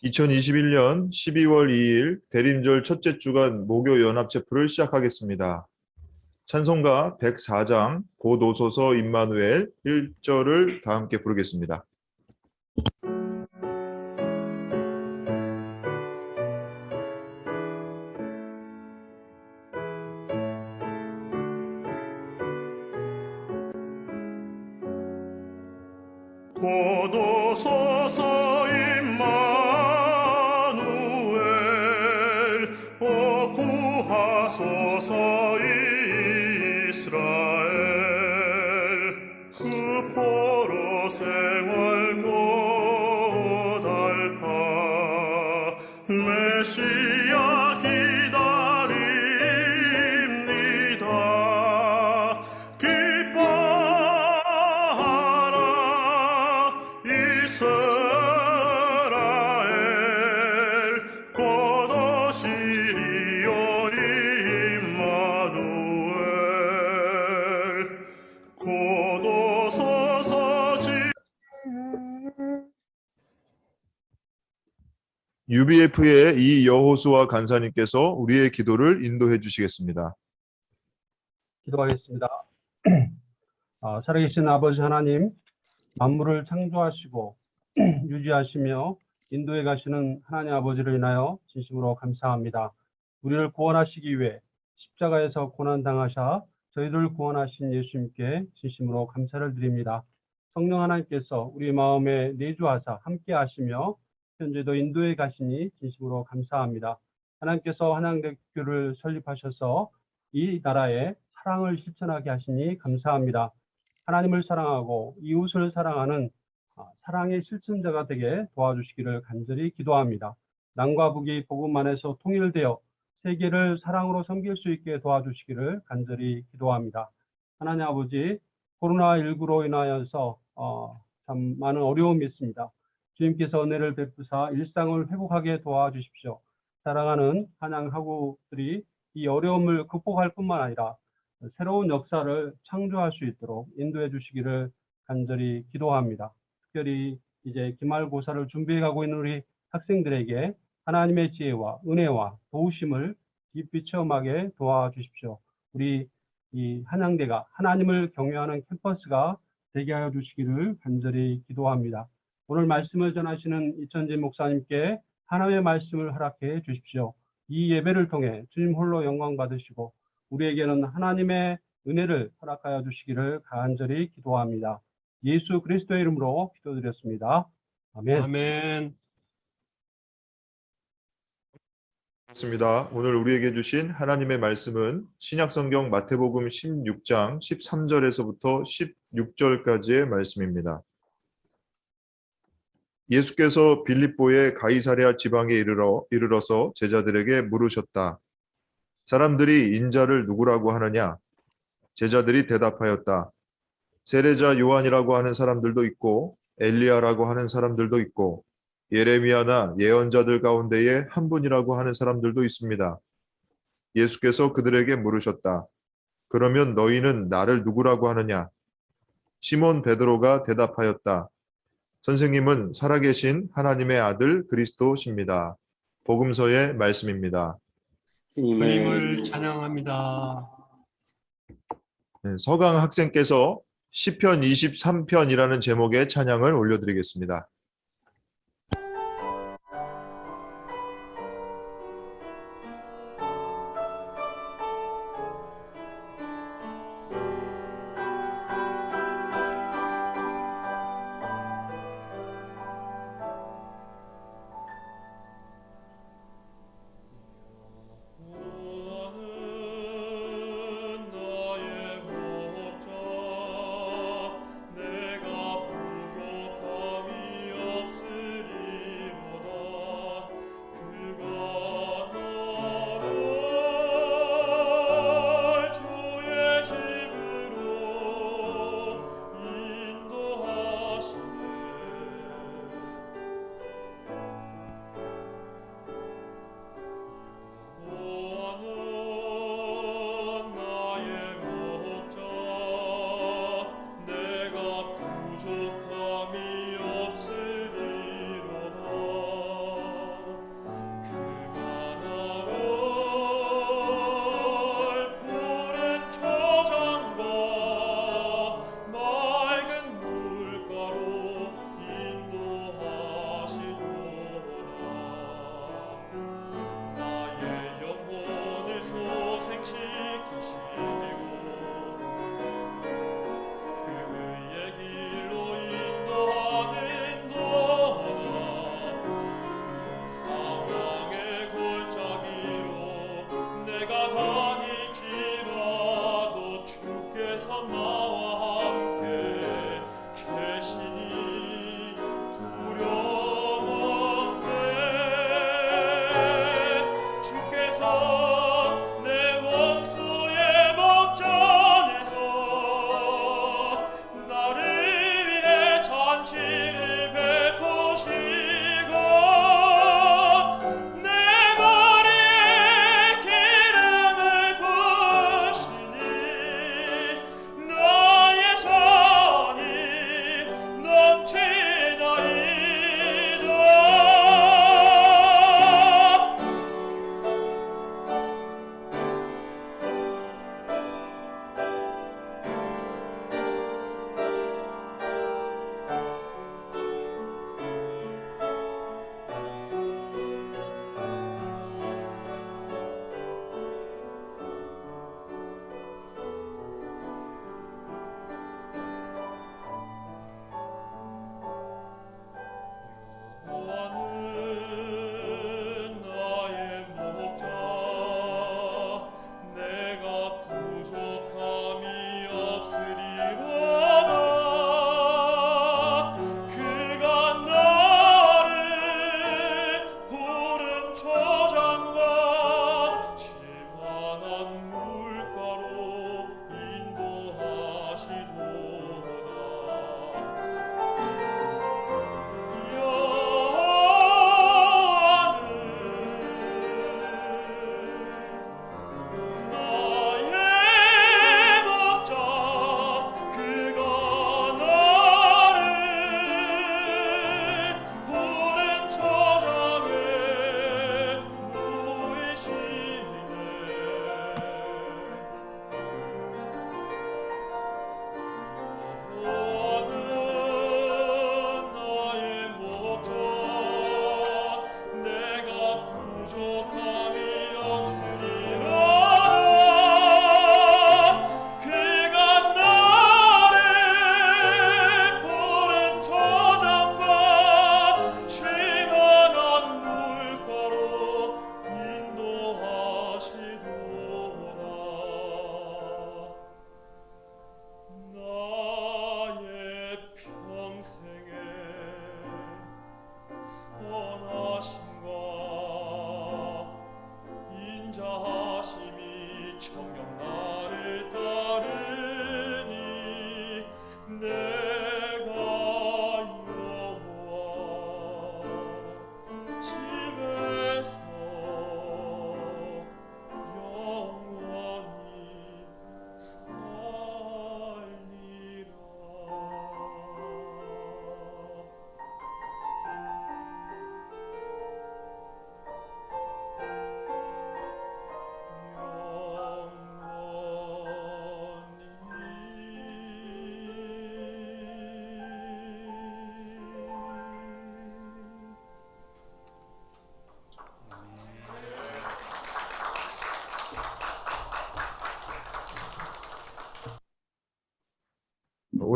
2021년 12월 2일 대림절 첫째 주간 목요 연합 체프를 시작하겠습니다. 찬송가 104장 곧 오소서 임마누엘 1절을 다 함께 부르겠습니다. 곧 오소서 임마누엘 오 구하소서 이스라엘 그 포로 생활 고달파 메시아 기다립니다. 기뻐하라 이스라엘 곧 오시리요 임마누엘 곧 오소서 UBF의 이여호수아 간사님께서 우리의 기도를 인도해 주시겠습니다. 기도하겠습니다. 살아계신 아버지 하나님, 만물을 창조하시고 유지하시며 인도해 가시는 하나님 아버지를 인하여 진심으로 감사합니다. 우리를 구원하시기 위해 십자가에서 고난당하사 저희를 구원하신 예수님께 진심으로 감사를 드립니다. 성령 하나님께서 우리 마음에 내주하사 함께 하시며 현재도 인도해 가시니 진심으로 감사합니다. 하나님께서 한양대교를 설립하셔서 이 나라에 사랑을 실천하게 하시니 감사합니다. 하나님을 사랑하고 이웃을 사랑하는 사랑의 실천자가 되게 도와주시기를 간절히 기도합니다. 남과 북이 복음 안에서 통일되어 세계를 사랑으로 섬길 수 있게 도와주시기를 간절히 기도합니다. 하나님 아버지, 코로나19로 인하여서 참 많은 어려움이 있습니다. 주님께서 은혜를 베푸사 일상을 회복하게 도와주십시오. 사랑하는 한양하구들이 이 어려움을 극복할 뿐만 아니라 새로운 역사를 창조할 수 있도록 인도해 주시기를 간절히 기도합니다. 특별히 이제 기말고사를 준비해 가고 있는 우리 학생들에게 하나님의 지혜와 은혜와 도우심을 깊이 체험하게 도와주십시오. 우리 이 한양대가 하나님을 경외하는 캠퍼스가 되게 하여 주시기를 간절히 기도합니다. 오늘 말씀을 전하시는 이천진 목사님께 하나님의 말씀을 허락해 주십시오. 이 예배를 통해 주님 홀로 영광 받으시고 우리에게는 하나님의 은혜를 허락하여 주시기를 간절히 기도합니다. 예수 그리스도의 이름으로 기도드렸습니다. 아멘. 아멘. 맞습니다. 오늘 우리에게 주신 하나님의 말씀은 신약성경 마태복음 16장 13절에서부터 16절까지의 말씀입니다. 예수께서 빌립보의 가이사랴 지방에 이르러서 제자들에게 물으셨다. 사람들이 인자를 누구라고 하느냐? 제자들이 대답하였다. 세례자 요한이라고 하는 사람들도 있고 엘리야라고 하는 사람들도 있고 예레미야나 예언자들 가운데에 한 분이라고 하는 사람들도 있습니다. 예수께서 그들에게 물으셨다. 그러면 너희는 나를 누구라고 하느냐? 시몬 베드로가 대답하였다. 선생님은 살아계신 하나님의 아들 그리스도십니다. 복음서의 말씀입니다. 주님을 찬양합니다. 서강 학생께서 시편 23편이라는 제목의 찬양을 올려드리겠습니다. 내가 부족함이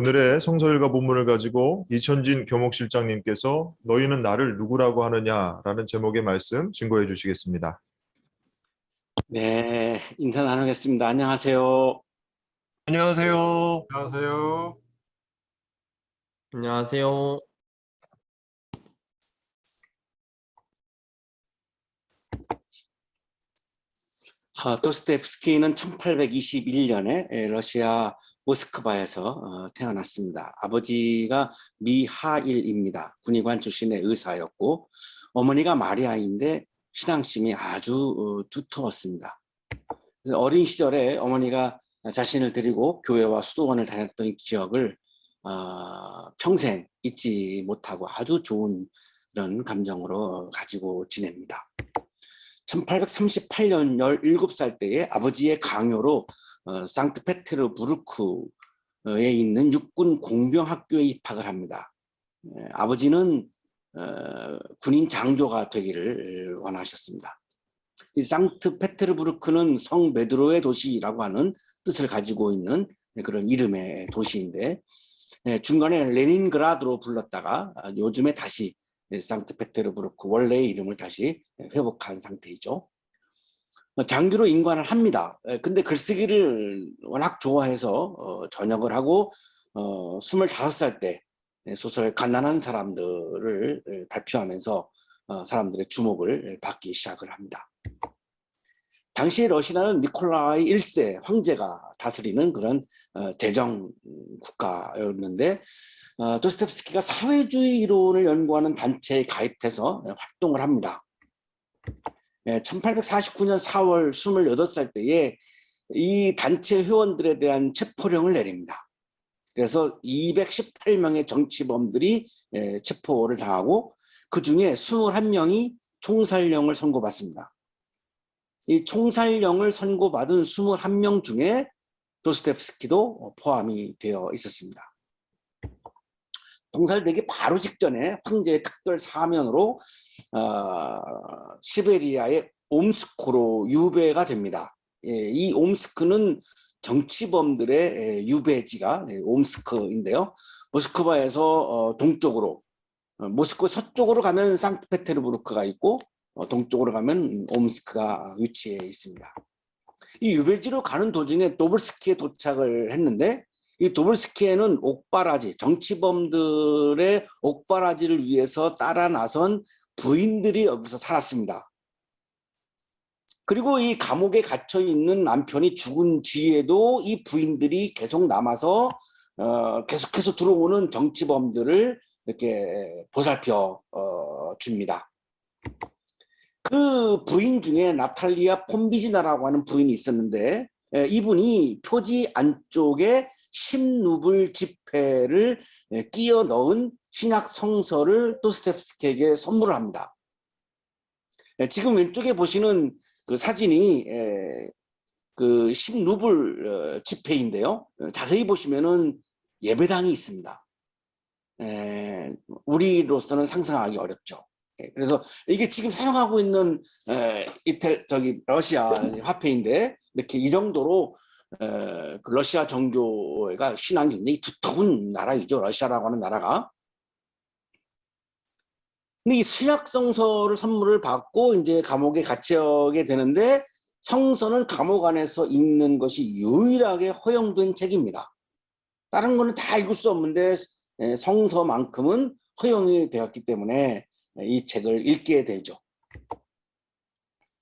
오늘의 성서일과 본문을 가지고 이천진 교목실장님께서 너희는 나를 누구라고 하느냐라는 제목의 말씀 증거해 주시겠습니다. 네, 인사 나누겠습니다. 안녕하세요. 안녕하세요. 안녕하세요. 안녕하세요. 도스토옙스키는 1821년에 러시아 모스크바에서 태어났습니다. 아버지가 미하일입니다. 군의관 출신의 의사였고 어머니가 마리아인데 신앙심이 아주 두터웠습니다. 그래서 어린 시절에 어머니가 자신을 데리고 교회와 수도원을 다녔던 기억을 평생 잊지 못하고 아주 좋은 그런 감정으로 가지고 지냅니다. 1838년 17살 때에 아버지의 강요로 상트페테르부르크에 있는 육군 공병학교에 입학을 합니다. 아버지는 군인 장교가 되기를 원하셨습니다. 이 상트페테르부르크는 성 베드로의 도시라고 하는 뜻을 가지고 있는 그런 이름의 도시인데 중간에 레닌그라드로 불렀다가 요즘에 다시 상트페테르부르크 원래의 이름을 다시 회복한 상태이죠. 장교로 임관을 합니다. 근데 글쓰기를 워낙 좋아해서 전역을 하고 25살 때 소설 가난한 사람들을 발표하면서 사람들의 주목을 받기 시작을 합니다. 당시 러시아는 니콜라이 1세 황제가 다스리는 그런 제정 국가였는데 도스토옙스키가 사회주의 이론을 연구하는 단체에 가입해서 활동을 합니다. 1849년 4월 28살 때에 이 단체 회원들에 대한 체포령을 내립니다. 그래서 218명의 정치범들이 체포를 당하고 그 중에 21명이 총살령을 선고받습니다. 이 총살령을 선고받은 21명 중에 도스토옙스키도 포함이 되어 있었습니다. 총살되기 바로 직전에 황제의 특별 사면으로 시베리아의 옴스크로 유배가 됩니다. 이 옴스크는 정치범들의 유배지가 옴스크인데요. 모스크바에서 동쪽으로, 모스크바 서쪽으로 가면 상트페테르부르크가 있고 동쪽으로 가면 옴스크가 위치해 있습니다. 이 유배지로 가는 도중에 도블스키에 도착을 했는데 이 도블스키에는 옥바라지, 정치범들의 옥바라지를 위해서 따라 나선 부인들이 여기서 살았습니다. 그리고 이 감옥에 갇혀 있는 남편이 죽은 뒤에도 이 부인들이 계속 남아서 계속해서 들어오는 정치범들을 이렇게 보살펴 줍니다. 그 부인 중에 나탈리아 폼비지나라고 하는 부인이 있었는데 이분이 표지 안쪽에 10루블 지폐를 끼워 넣은 신약 성서를 도스토옙스키에게 선물을 합니다. 지금 왼쪽에 보시는 그 사진이 그 10루블 지폐인데요. 자세히 보시면은 예배당이 있습니다. 우리로서는 상상하기 어렵죠. 그래서 이게 지금 사용하고 있는 러시아 화폐인데 이렇게 이 정도로 그 러시아 정교가 신앙이 굉장히 두터운 나라이죠. 러시아라고 하는 나라가. 근데 이 신약 성서를 선물을 받고 이제 감옥에 갇히게 되는데 성서는 감옥 안에서 읽는 것이 유일하게 허용된 책입니다. 다른 거는 다 읽을 수 없는데 성서만큼은 허용이 되었기 때문에 이 책을 읽게 되죠.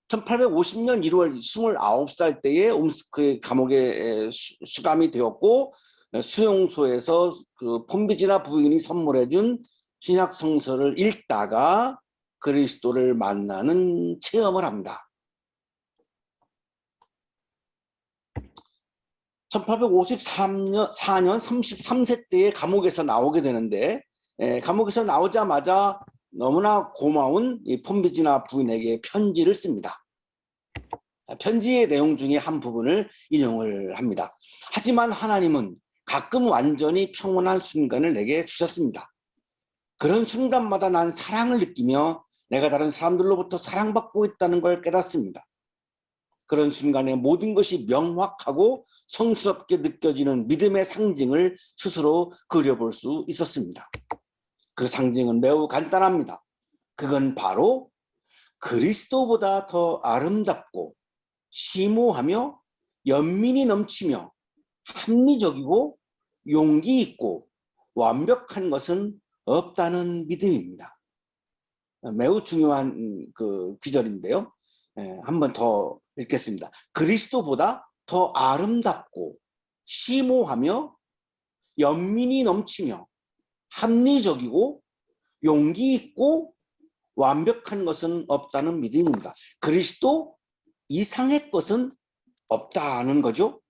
1850년 1월 29살 때에 옴스크 감옥에 수감이 되었고 수용소에서 그 폼비지나 부인이 선물해준 신약 성서를 읽다가 그리스도를 만나는 체험을 합니다. 1854년 33세 때에 감옥에서 나오게 되는데 감옥에서 나오자마자 너무나 고마운 이 폼비지나 부인에게 편지를 씁니다. 편지의 내용 중에 한 부분을 인용을 합니다. 하지만 하나님은 가끔 완전히 평온한 순간을 내게 주셨습니다. 그런 순간마다 난 사랑을 느끼며 내가 다른 사람들로부터 사랑받고 있다는 걸 깨닫습니다. 그런 순간에 모든 것이 명확하고 성스럽게 느껴지는 믿음의 상징을 스스로 그려볼 수 있었습니다. 그 상징은 매우 간단합니다. 그건 바로 그리스도보다 더 아름답고 심오하며 연민이 넘치며 합리적이고 용기 있고 완벽한 것은 없다는 믿음입니다. 매우 중요한 그 귀절인데요. 한 번 더 읽겠습니다. 그리스도보다 더 아름답고 심오하며 연민이 넘치며 합리적이고 용기 있고 완벽한 것은 없다는 믿음입니다. 그리스도 이상의 것은 없다는 거죠.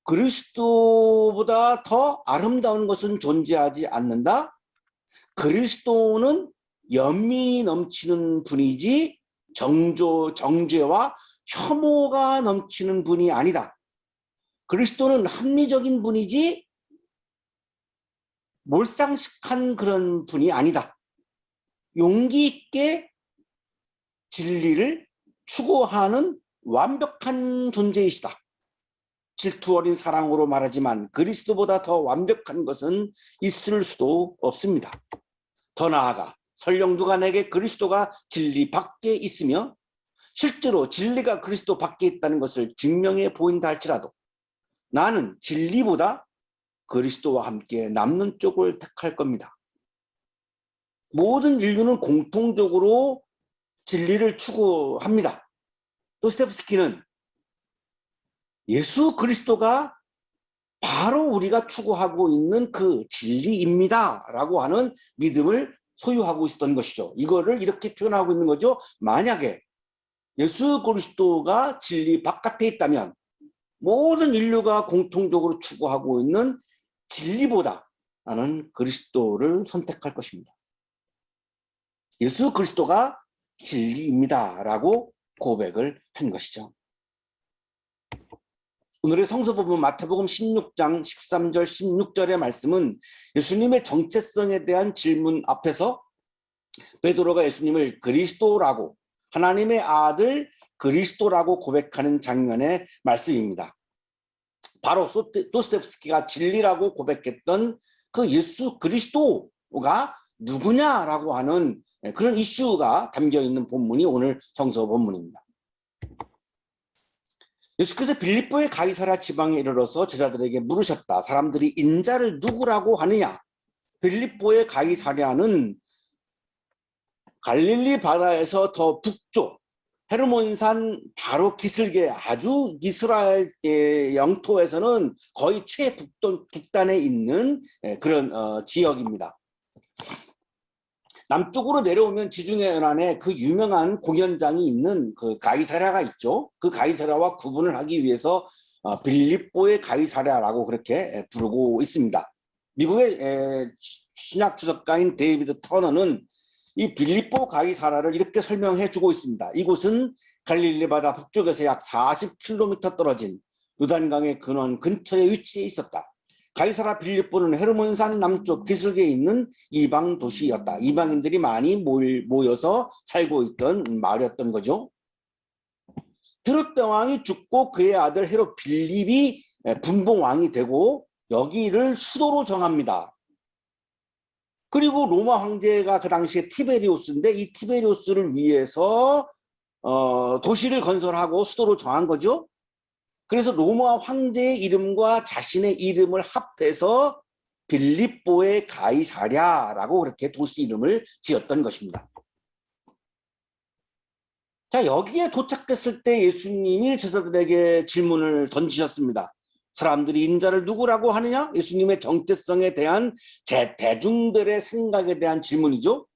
그리스도보다 더 아름다운 것은 존재하지 않는다. 그리스도는 연민이 넘치는 분이지 정죄와 혐오가 넘치는 분이 아니다. 그리스도는 합리적인 분이지 몰상식한 그런 분이 아니다. 용기 있게 진리를 추구하는 완벽한 존재이시다. 질투 어린 사랑으로 말하지만 그리스도보다 더 완벽한 것은 있을 수도 없습니다. 더 나아가 설령 누가 내게 그리스도가 진리 밖에 있으며 실제로 진리가 그리스도 밖에 있다는 것을 증명해 보인다 할지라도 나는 진리보다 그리스도와 함께 남는 쪽을 택할 겁니다. 모든 인류는 공통적으로 진리를 추구합니다. 도스토옙스키는 예수 그리스도가 바로 우리가 추구하고 있는 그 진리입니다 라고 하는 믿음을 소유하고 있었던 것이죠. 이거를 이렇게 표현하고 있는 거죠. 만약에 예수 그리스도가 진리 바깥에 있다면 모든 인류가 공통적으로 추구하고 있는 진리보다 나는 그리스도를 선택할 것입니다. 예수 그리스도가 진리입니다 라고 고백을 한 것이죠. 오늘의 성서 본문 마태복음 16장 13절 16절의 말씀은 예수님의 정체성에 대한 질문 앞에서 베드로가 예수님을 그리스도라고 하나님의 아들 그리스도라고 고백하는 장면의 말씀입니다. 바로 도스토옙스키가 진리라고 고백했던 그 예수 그리스도가 누구냐라고 하는 그런 이슈가 담겨있는 본문이 오늘 성서 본문입니다. 예수께서 빌립보의 가이사랴 지방에 이르러서 제자들에게 물으셨다. 사람들이 인자를 누구라고 하느냐? 빌립보의 가이사랴는 갈릴리 바다에서 더 북쪽 헤르몬산 바로 기슭에 아주 이스라엘 영토에서는 거의 최북단에 있는 그런 지역입니다. 남쪽으로 내려오면 지중해 연안에 그 유명한 공연장이 있는 그 가이사랴가 있죠. 그 가이사랴와 구분을 하기 위해서 빌립보의 가이사랴라고 그렇게 부르고 있습니다. 미국의 신약 주석가인 데이비드 터너는 이 빌립보 가이사랴를 이렇게 설명해 주고 있습니다. 이곳은 갈릴리 바다 북쪽에서 약 40km 떨어진 요단강의 근원 근처에 위치해 있었다. 가이사랴 빌립보는 헤르몬산 남쪽 기슭에 있는 이방 도시였다. 이방인들이 많이 모여서 살고 있던 마을이었던 거죠. 헤롯 왕이 죽고 그의 아들 헤롯 빌립이 분봉왕이 되고 여기를 수도로 정합니다. 그리고 로마 황제가 그 당시에 티베리우스인데 이 티베리우스를 위해서 도시를 건설하고 수도로 정한 거죠. 그래서 로마 황제의 이름과 자신의 이름을 합해서 빌립보의 가이사랴라고 그렇게 도시 이름을 지었던 것입니다. 자, 여기에 도착했을 때 예수님이 제자들에게 질문을 던지셨습니다. 사람들이 인자를 누구라고 하느냐? 예수님의 정체성에 대한 대중들의 생각에 대한 질문이죠.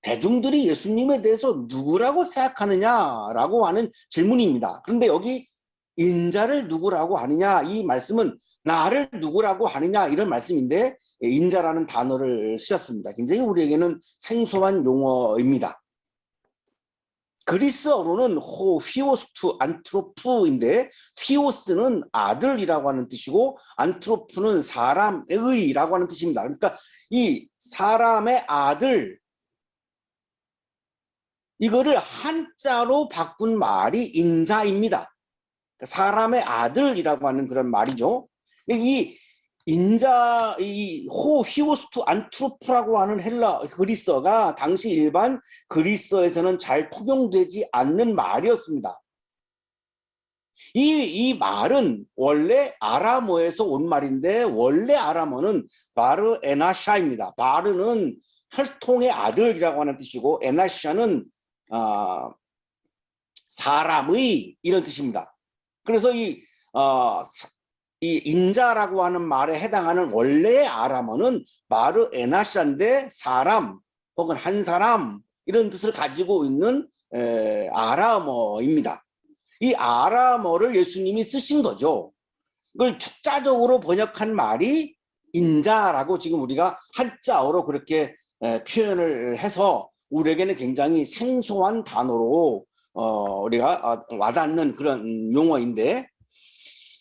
대중들이 예수님에 대해서 누구라고 생각하느냐라고 하는 질문입니다. 그런데 여기 인자를 누구라고 하느냐 이 말씀은 나를 누구라고 하느냐 이런 말씀인데 인자라는 단어를 쓰셨습니다. 굉장히 우리에게는 생소한 용어입니다. 그리스어로는 휘오스투 안트로프인데 휘오스는 아들이라고 하는 뜻이고 안트로프는 사람의라고 하는 뜻입니다. 그러니까 이 사람의 아들 이거를 한자로 바꾼 말이 인자입니다. 사람의 아들이라고 하는 그런 말이죠. 이 인자, 이 히오스투 안트로프라고 하는 헬라 그리스어가 당시 일반 그리스어에서는 잘 통용되지 않는 말이었습니다. 이 말은 원래 아람어에서 온 말인데, 원래 아람어는 바르 에나샤입니다. 바르는 혈통의 아들이라고 하는 뜻이고, 에나샤는 사람의 이런 뜻입니다. 그래서 이 인자라고 하는 말에 해당하는 원래의 아람어는 바르 에나샤인데 사람 혹은 한 사람 이런 뜻을 가지고 있는 아람어입니다. 이 아람어를 예수님이 쓰신 거죠. 이걸 축자적으로 번역한 말이 인자라고 지금 우리가 한자어로 그렇게 표현을 해서 우리에게는 굉장히 생소한 단어로 우리가 와닿는 그런 용어인데,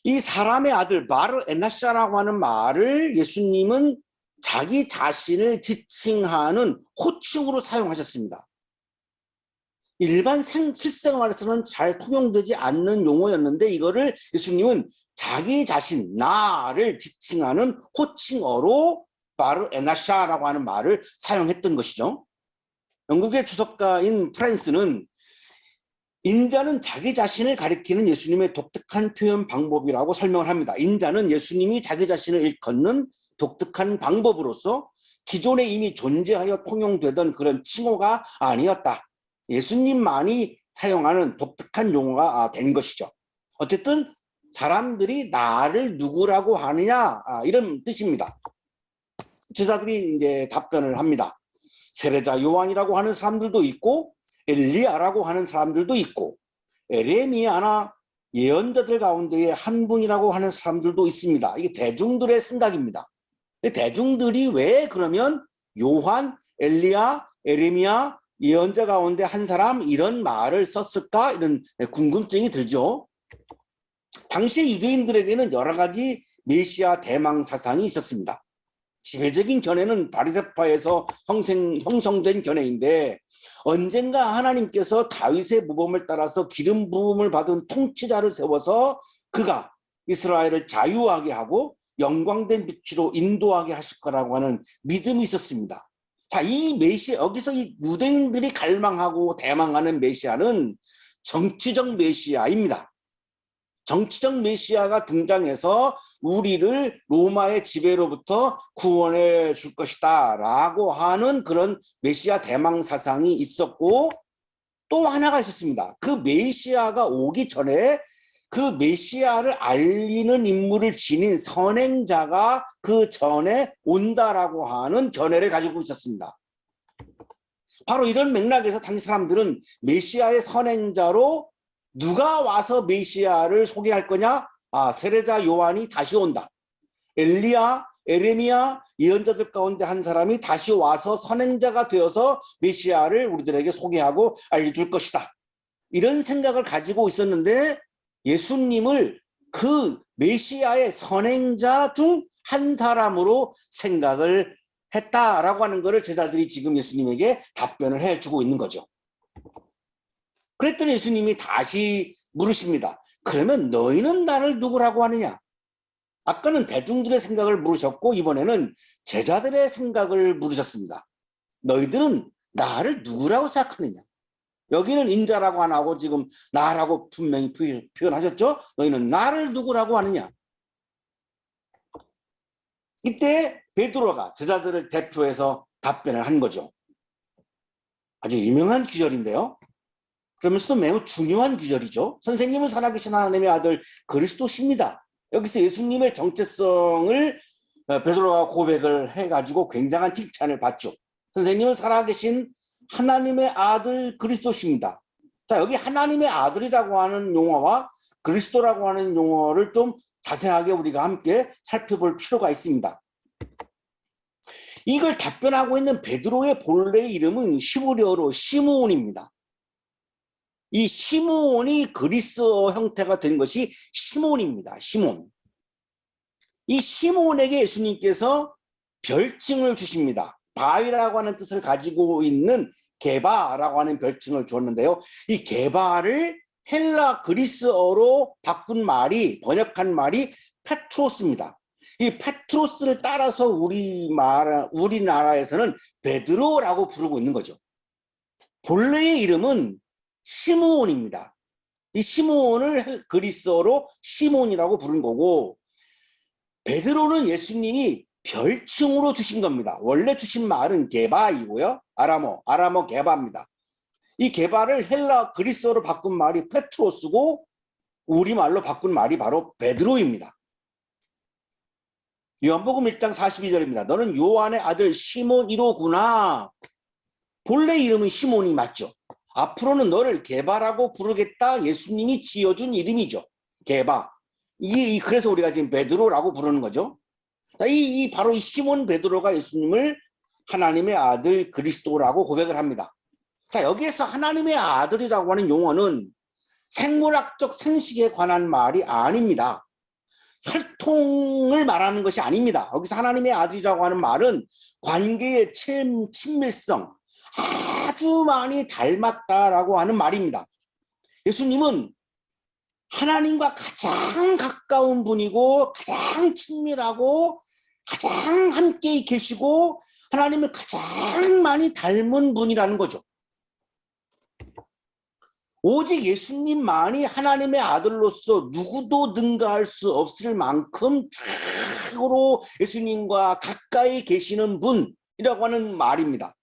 이 사람의 아들 바르 에나샤라고 하는 말을 예수님은 자기 자신을 지칭하는 호칭으로 사용하셨습니다. 일반 실생활에서는 잘 통용되지 않는 용어였는데, 이거를 예수님은 자기 자신, 나를 지칭하는 호칭어로 바르 에나샤라고 하는 말을 사용했던 것이죠. 영국의 주석가인 프란스는 인자는 자기 자신을 가리키는 예수님의 독특한 표현 방법이라고 설명을 합니다. 인자는 예수님이 자기 자신을 일컫는 독특한 방법으로서 기존에 이미 존재하여 통용되던 그런 칭호가 아니었다. 예수님만이 사용하는 독특한 용어가 된 것이죠. 어쨌든 사람들이 나를 누구라고 하느냐, 이런 뜻입니다. 제자들이 이제 답변을 합니다. 세례자 요한이라고 하는 사람들도 있고, 엘리야라고 하는 사람들도 있고, 에레미야나 예언자들 가운데에 한 분이라고 하는 사람들도 있습니다. 이게 대중들의 생각입니다. 대중들이 왜 그러면 요한, 엘리야, 에레미야, 예언자 가운데 한 사람 이런 말을 썼을까? 이런 궁금증이 들죠. 당시 유대인들에게는 여러 가지 메시아 대망 사상이 있었습니다. 지배적인 견해는 바리새파에서 형성된 견해인데, 언젠가 하나님께서 다윗의 모범을 따라서 기름 부음을 받은 통치자를 세워서 그가 이스라엘을 자유하게 하고 영광된 빛으로 인도하게 하실 거라고 하는 믿음이 있었습니다. 자, 이 메시아, 여기서 이 유대인들이 갈망하고 대망하는 메시아는 정치적 메시아입니다. 정치적 메시아가 등장해서 우리를 로마의 지배로부터 구원해 줄 것이다 라고 하는 그런 메시아 대망 사상이 있었고, 또 하나가 있었습니다. 그 메시아가 오기 전에 그 메시아를 알리는 임무를 지닌 선행자가 그 전에 온다라고 하는 견해를 가지고 있었습니다. 바로 이런 맥락에서 당시 사람들은 메시아의 선행자로 누가 와서 메시아를 소개할 거냐? 세례자 요한이 다시 온다. 엘리야, 에레미야, 예언자들 가운데 한 사람이 다시 와서 선행자가 되어서 메시아를 우리들에게 소개하고 알려줄 것이다. 이런 생각을 가지고 있었는데, 예수님을 그 메시아의 선행자 중 한 사람으로 생각을 했다라고 하는 것을 제자들이 지금 예수님에게 답변을 해주고 있는 거죠. 그랬더니 예수님이 다시 물으십니다. 그러면 너희는 나를 누구라고 하느냐? 아까는 대중들의 생각을 물으셨고, 이번에는 제자들의 생각을 물으셨습니다. 너희들은 나를 누구라고 생각하느냐? 여기는 인자라고 안 하고 지금 나라고 분명히 표현하셨죠? 너희는 나를 누구라고 하느냐? 이때 베드로가 제자들을 대표해서 답변을 한 거죠. 아주 유명한 구절인데요. 그러면서도 매우 중요한 구절이죠. 선생님은 살아계신 하나님의 아들 그리스도십니다. 여기서 예수님의 정체성을 베드로가 고백을 해가지고 굉장한 칭찬을 받죠. 선생님은 살아계신 하나님의 아들 그리스도십니다. 자, 여기 하나님의 아들이라고 하는 용어와 그리스도라고 하는 용어를 좀 자세하게 우리가 함께 살펴볼 필요가 있습니다. 이걸 답변하고 있는 베드로의 본래의 이름은 히브리어로 시므온입니다. 이 시므온이 그리스어 형태가 된 것이 시몬입니다. 시몬. 이 시몬에게 예수님께서 별칭을 주십니다. 바위라고 하는 뜻을 가지고 있는 게바라고 하는 별칭을 주었는데요. 이 게바를 헬라 그리스어로 바꾼 말이, 번역한 말이 페트로스입니다. 이 페트로스를 따라서 우리나라에서는 베드로라고 부르고 있는 거죠. 본래의 이름은 시므온입니다. 이 시므온을 그리스어로 시몬이라고 부른 거고, 베드로는 예수님이 별칭으로 주신 겁니다. 원래 주신 말은 게바이고요. 아람어 게바입니다. 이 게바를 헬라 그리스어로 바꾼 말이 페트로스고, 우리말로 바꾼 말이 바로 베드로입니다. 요한복음 1장 42절입니다. 너는 요한의 아들 시몬이로구나. 본래 이름은 시몬이 맞죠. 앞으로는 너를 게바라고 부르겠다. 예수님이 지어준 이름이죠. 게바. 그래서 우리가 지금 베드로라고 부르는 거죠. 바로 이 시몬 베드로가 예수님을 하나님의 아들 그리스도라고 고백을 합니다. 자, 여기에서 하나님의 아들이라고 하는 용어는 생물학적 생식에 관한 말이 아닙니다. 혈통을 말하는 것이 아닙니다. 여기서 하나님의 아들이라고 하는 말은 관계의 친밀성, 아주 많이 닮았다라고 하는 말입니다. 예수님은 하나님과 가장 가까운 분이고, 가장 친밀하고, 가장 함께 계시고, 하나님을 가장 많이 닮은 분이라는 거죠. 오직 예수님만이 하나님의 아들로서 누구도 능가할 수 없을 만큼 최고로 예수님과 가까이 계시는 분이라고 하는 말입니다.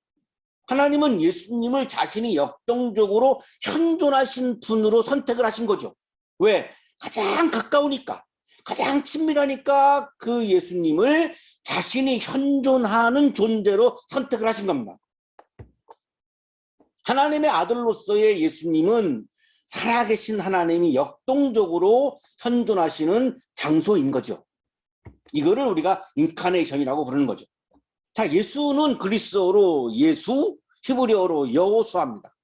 하나님은 예수님을 자신이 역동적으로 현존하신 분으로 선택을 하신 거죠. 왜? 가장 가까우니까, 가장 친밀하니까 그 예수님을 자신이 현존하는 존재로 선택을 하신 겁니다. 하나님의 아들로서의 예수님은 살아계신 하나님이 역동적으로 현존하시는 장소인 거죠. 이거를 우리가 인카네이션이라고 부르는 거죠. 자, 예수는 그리스어로 예수, 히브리어로 여호수아입니다.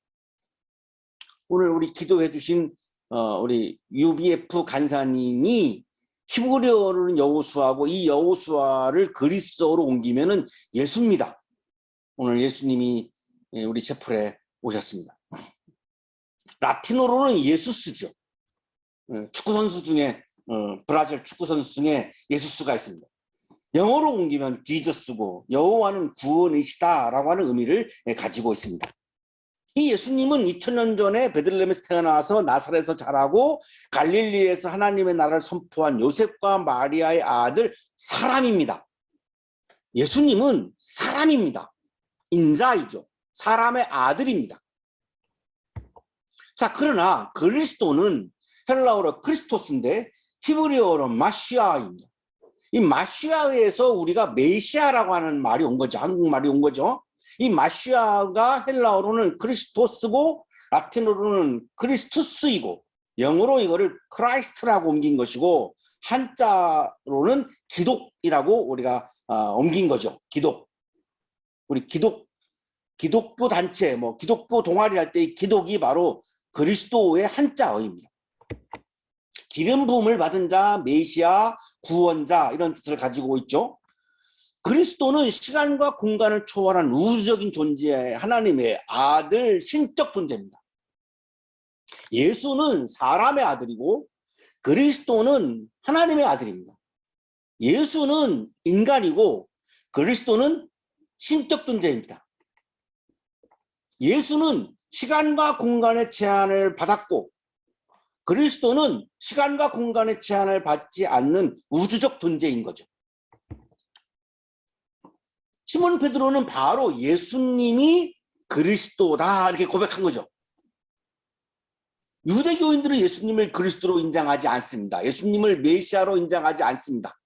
오늘 우리 기도해 주신 우리 UBF 간사님이 히브리어로는 여호수아고, 이 여호수아를 그리스어로 옮기면은 예수입니다. 오늘 예수님이 우리 채플에 오셨습니다. 라틴어로는 예수스죠. 축구 선수 중에 브라질 축구 선수 중에 예수스가 있습니다. 영어로 옮기면 지저스고, 여호와는 구원이시다라고 하는 의미를 가지고 있습니다. 이 예수님은 2000년 전에 베들레헴에서 태어나서 나사렛에서 자라고 갈릴리에서 하나님의 나라를 선포한 요셉과 마리아의 아들, 사람입니다. 예수님은 사람입니다. 인자이죠. 사람의 아들입니다. 자, 그러나 그리스도는 헬라어로 크리스토스인데 히브리어로 마시아입니다. 이 마시아에서 우리가 메시아라고 하는 말이 온 거죠. 한국말이 온 거죠. 이 마시아가 헬라어로는 크리스토스고, 라틴어로는 크리스투스이고, 영어로 이거를 크라이스트라고 옮긴 것이고, 한자로는 기독이라고 우리가 옮긴 거죠. 기독. 우리 기독교 단체, 기독교 동아리 할 때 이 기독이 바로 그리스도의 한자어입니다. 기름 부음을 받은 자, 메시아, 구원자, 이런 뜻을 가지고 있죠. 그리스도는 시간과 공간을 초월한 우주적인 존재의 하나님의 아들, 신적 존재입니다. 예수는 사람의 아들이고, 그리스도는 하나님의 아들입니다. 예수는 인간이고, 그리스도는 신적 존재입니다. 예수는 시간과 공간의 제한을 받았고, 그리스도는 시간과 공간의 제한을 받지 않는 우주적 존재인 거죠. 시몬 베드로는 바로 예수님이 그리스도다 이렇게 고백한 거죠. 유대교인들은 예수님을 그리스도로 인정하지 않습니다. 예수님을 메시아로 인정하지 않습니다.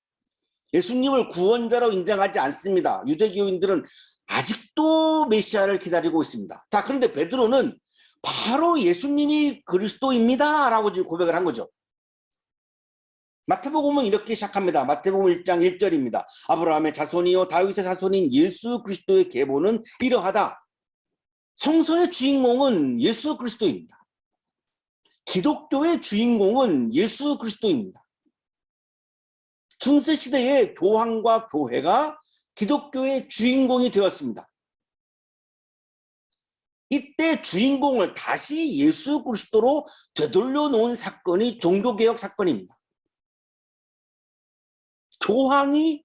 예수님을 구원자로 인정하지 않습니다. 유대교인들은 아직도 메시아를 기다리고 있습니다. 자, 그런데 베드로는 바로 예수님이 그리스도입니다 라고 지금 고백을 한 거죠. 마태복음은 이렇게 시작합니다. 마태복음 1장 1절입니다. 아브라함의 자손이요 다윗의 자손인 예수 그리스도의 계보는 이러하다. 성서의 주인공은 예수 그리스도입니다. 기독교의 주인공은 예수 그리스도입니다. 중세시대의 교황과 교회가 기독교의 주인공이 되었습니다. 이때 주인공을 다시 예수 그리스도로 되돌려 놓은 사건이 종교개혁 사건입니다. 교황이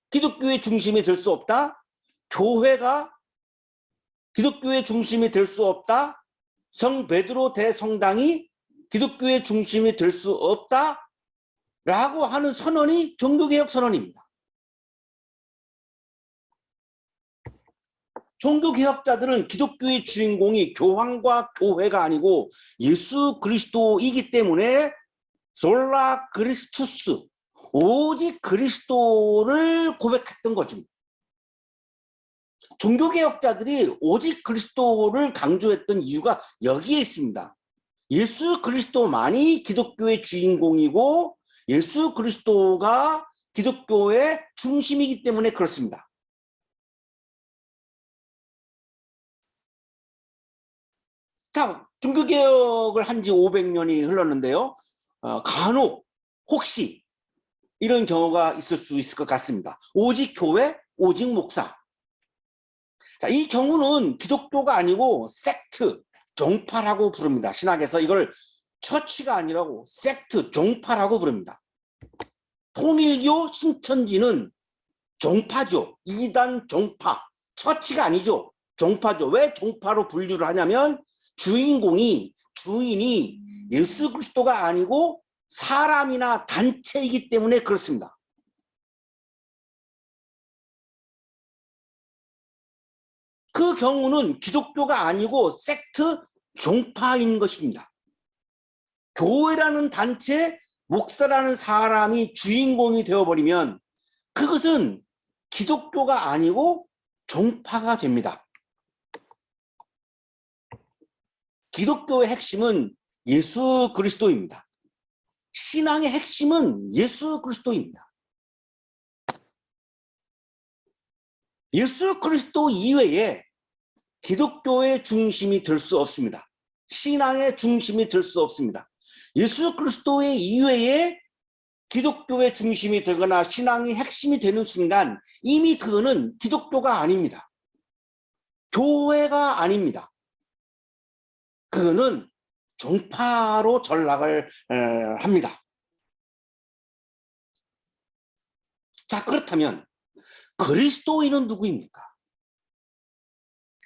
기독교의 중심이 될 수 없다. 교회가 기독교의 중심이 될 수 없다. 성 베드로 대성당이 기독교의 중심이 될 수 없다. 라고 하는 선언이 종교개혁 선언입니다. 종교개혁자들은 기독교의 주인공이 교황과 교회가 아니고 예수 그리스도이기 때문에 솔라 그리스투스, 오직 그리스도를 고백했던 거죠. 종교개혁자들이 오직 그리스도를 강조했던 이유가 여기에 있습니다. 예수 그리스도만이 기독교의 주인공이고 예수 그리스도가 기독교의 중심이기 때문에 그렇습니다. 자, 종교개혁을 한 지 500년이 흘렀는데요. 간혹 혹시 이런 경우가 있을 수 있을 것 같습니다. 오직 교회, 오직 목사. 자, 이 경우는 기독교가 아니고 섹트, 종파라고 부릅니다. 신학에서 이걸 처치가 아니라고 섹트, 종파라고 부릅니다. 통일교 신천지는 종파죠. 이단 종파. 처치가 아니죠. 종파죠. 왜 종파로 분류를 하냐면 주인이 예수 그리스도가 아니고 사람이나 단체이기 때문에 그렇습니다. 그 경우는 기독교가 아니고 섹트, 종파인 것입니다. 교회라는 단체, 목사라는 사람이 주인공이 되어버리면 그것은 기독교가 아니고 종파가 됩니다. 기독교의 핵심은 예수 그리스도입니다. 신앙의 핵심은 예수 그리스도입니다. 예수 그리스도 이외에 기독교의 중심이 될 수 없습니다. 신앙의 중심이 될 수 없습니다. 예수 그리스도의 이외에 기독교의 중심이 되거나 신앙의 핵심이 되는 순간 이미 그거는 기독교가 아닙니다. 교회가 아닙니다. 그거는 종파로 전락을 합니다. 자, 그렇다면 그리스도인은 누구입니까?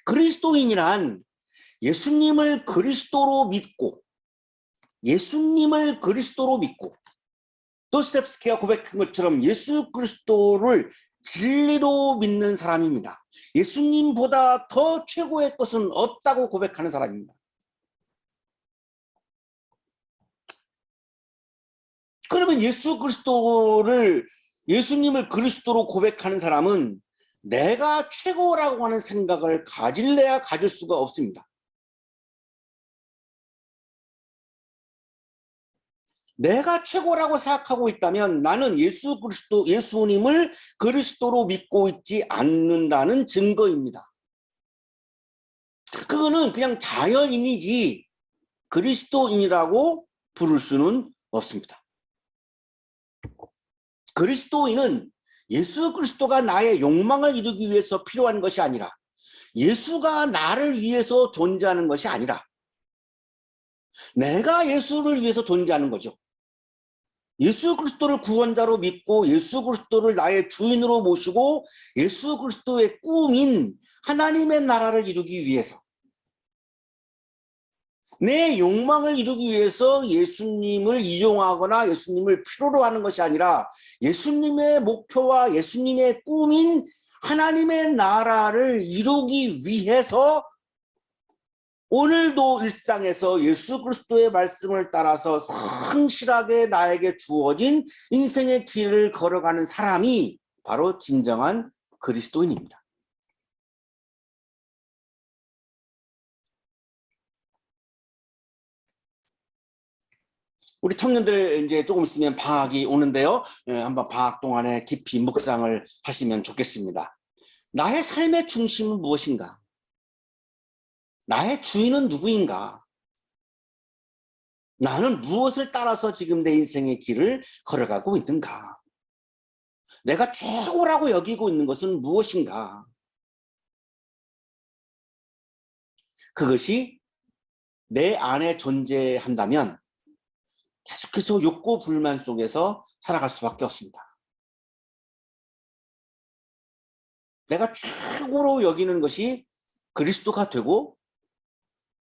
그리스도인이란 예수님을 그리스도로 믿고 도스토옙스키가 고백한 것처럼 예수 그리스도를 진리로 믿는 사람입니다. 예수님보다 더 최고의 것은 없다고 고백하는 사람입니다. 그러면 예수님을 그리스도로 고백하는 사람은 내가 최고라고 하는 생각을 가질래야 가질 수가 없습니다. 내가 최고라고 생각하고 있다면 나는 예수님을 그리스도로 믿고 있지 않는다는 증거입니다. 그거는 그냥 자연인이지 그리스도인이라고 부를 수는 없습니다. 그리스도인은 예수 그리스도가 나의 욕망을 이루기 위해서 필요한 것이 아니라 예수가 나를 위해서 존재하는 것이 아니라 내가 예수를 위해서 존재하는 거죠. 예수 그리스도를 구원자로 믿고 예수 그리스도를 나의 주인으로 모시고 예수 그리스도의 꿈인 하나님의 나라를 이루기 위해서 내 욕망을 이루기 위해서 예수님을 이용하거나 예수님을 필요로 하는 것이 아니라 예수님의 목표와 예수님의 꿈인 하나님의 나라를 이루기 위해서 오늘도 일상에서 예수 그리스도의 말씀을 따라서 성실하게 나에게 주어진 인생의 길을 걸어가는 사람이 바로 진정한 그리스도인입니다. 우리 청년들 이제 조금 있으면 방학이 오는데요. 한번 방학 동안에 깊이 묵상을 하시면 좋겠습니다. 나의 삶의 중심은 무엇인가? 나의 주인은 누구인가? 나는 무엇을 따라서 지금 내 인생의 길을 걸어가고 있는가? 내가 최고라고 여기고 있는 것은 무엇인가? 그것이 내 안에 존재한다면 계속해서 욕구 불만 속에서 살아갈 수밖에 없습니다. 내가 최고로 여기는 것이 그리스도가 되고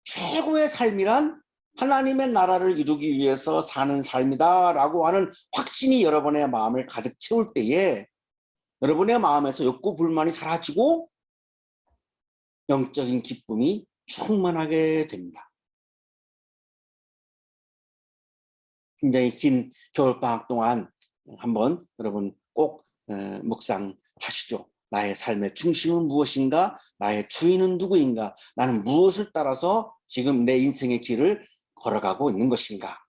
최고의 삶이란 하나님의 나라를 이루기 위해서 사는 삶이다라고 하는 확신이 여러분의 마음을 가득 채울 때에 여러분의 마음에서 욕구 불만이 사라지고 영적인 기쁨이 충만하게 됩니다. 굉장히 긴 겨울방학 동안 한번 여러분 꼭 묵상하시죠. 나의 삶의 중심은 무엇인가? 나의 주인은 누구인가? 나는 무엇을 따라서 지금 내 인생의 길을 걸어가고 있는 것인가?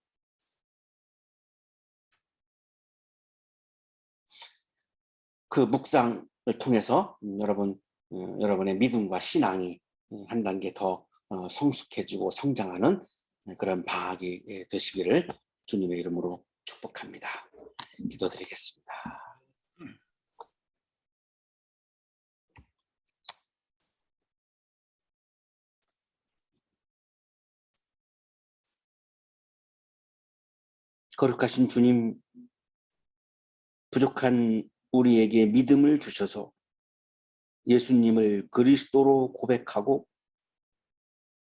그 묵상을 통해서 여러분의 믿음과 신앙이 한 단계 더 성숙해지고 성장하는 그런 방학이 되시기를 주님의 이름으로 축복합니다. 기도드리겠습니다. 거룩하신 주님, 부족한 우리에게 믿음을 주셔서 예수님을 그리스도로 고백하고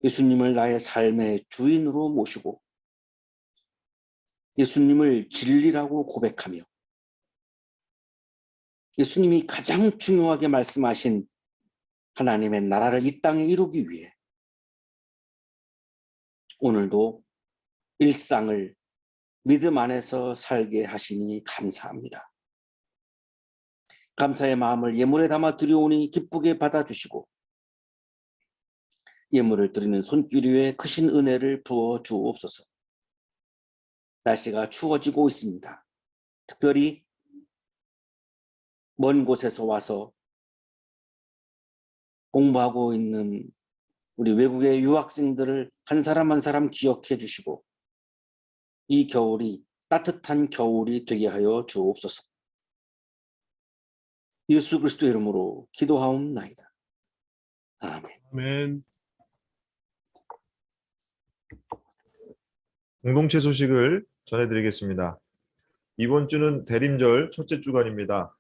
예수님을 나의 삶의 주인으로 모시고 예수님을 진리라고 고백하며 예수님이 가장 중요하게 말씀하신 하나님의 나라를 이 땅에 이루기 위해 오늘도 일상을 믿음 안에서 살게 하시니 감사합니다. 감사의 마음을 예물에 담아 드려오니 기쁘게 받아주시고 예물을 드리는 손길 위에 크신 은혜를 부어 주옵소서. 날씨가 추워지고 있습니다. 특별히 먼 곳에서 와서 공부하고 있는 우리 외국의 유학생들을 한 사람 한 사람 기억해 주시고 이 겨울이 따뜻한 겨울이 되게 하여 주옵소서. 예수 그리스도의 이름으로 기도하옵나이다. 아멘. 아멘. 공동체 소식을 전해드리겠습니다. 이번 주는 대림절 첫째 주간입니다.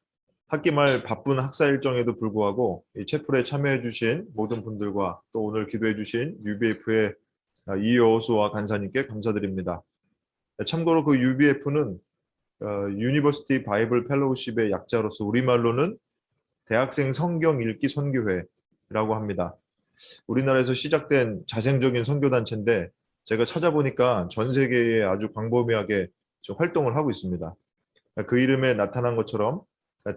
학기 말 바쁜 학사 일정에도 불구하고 이 채플에 참여해 주신 모든 분들과 또 오늘 기도해 주신 UBF의 이여호수와 간사님께 감사드립니다. 참고로 그 UBF는 유니버시티 바이블 펠로우십의 약자로서 우리말로는 대학생 성경 읽기 선교회라고 합니다. 우리나라에서 시작된 자생적인 선교단체인데 제가 찾아보니까 전 세계에 아주 광범위하게 활동을 하고 있습니다. 그 이름에 나타난 것처럼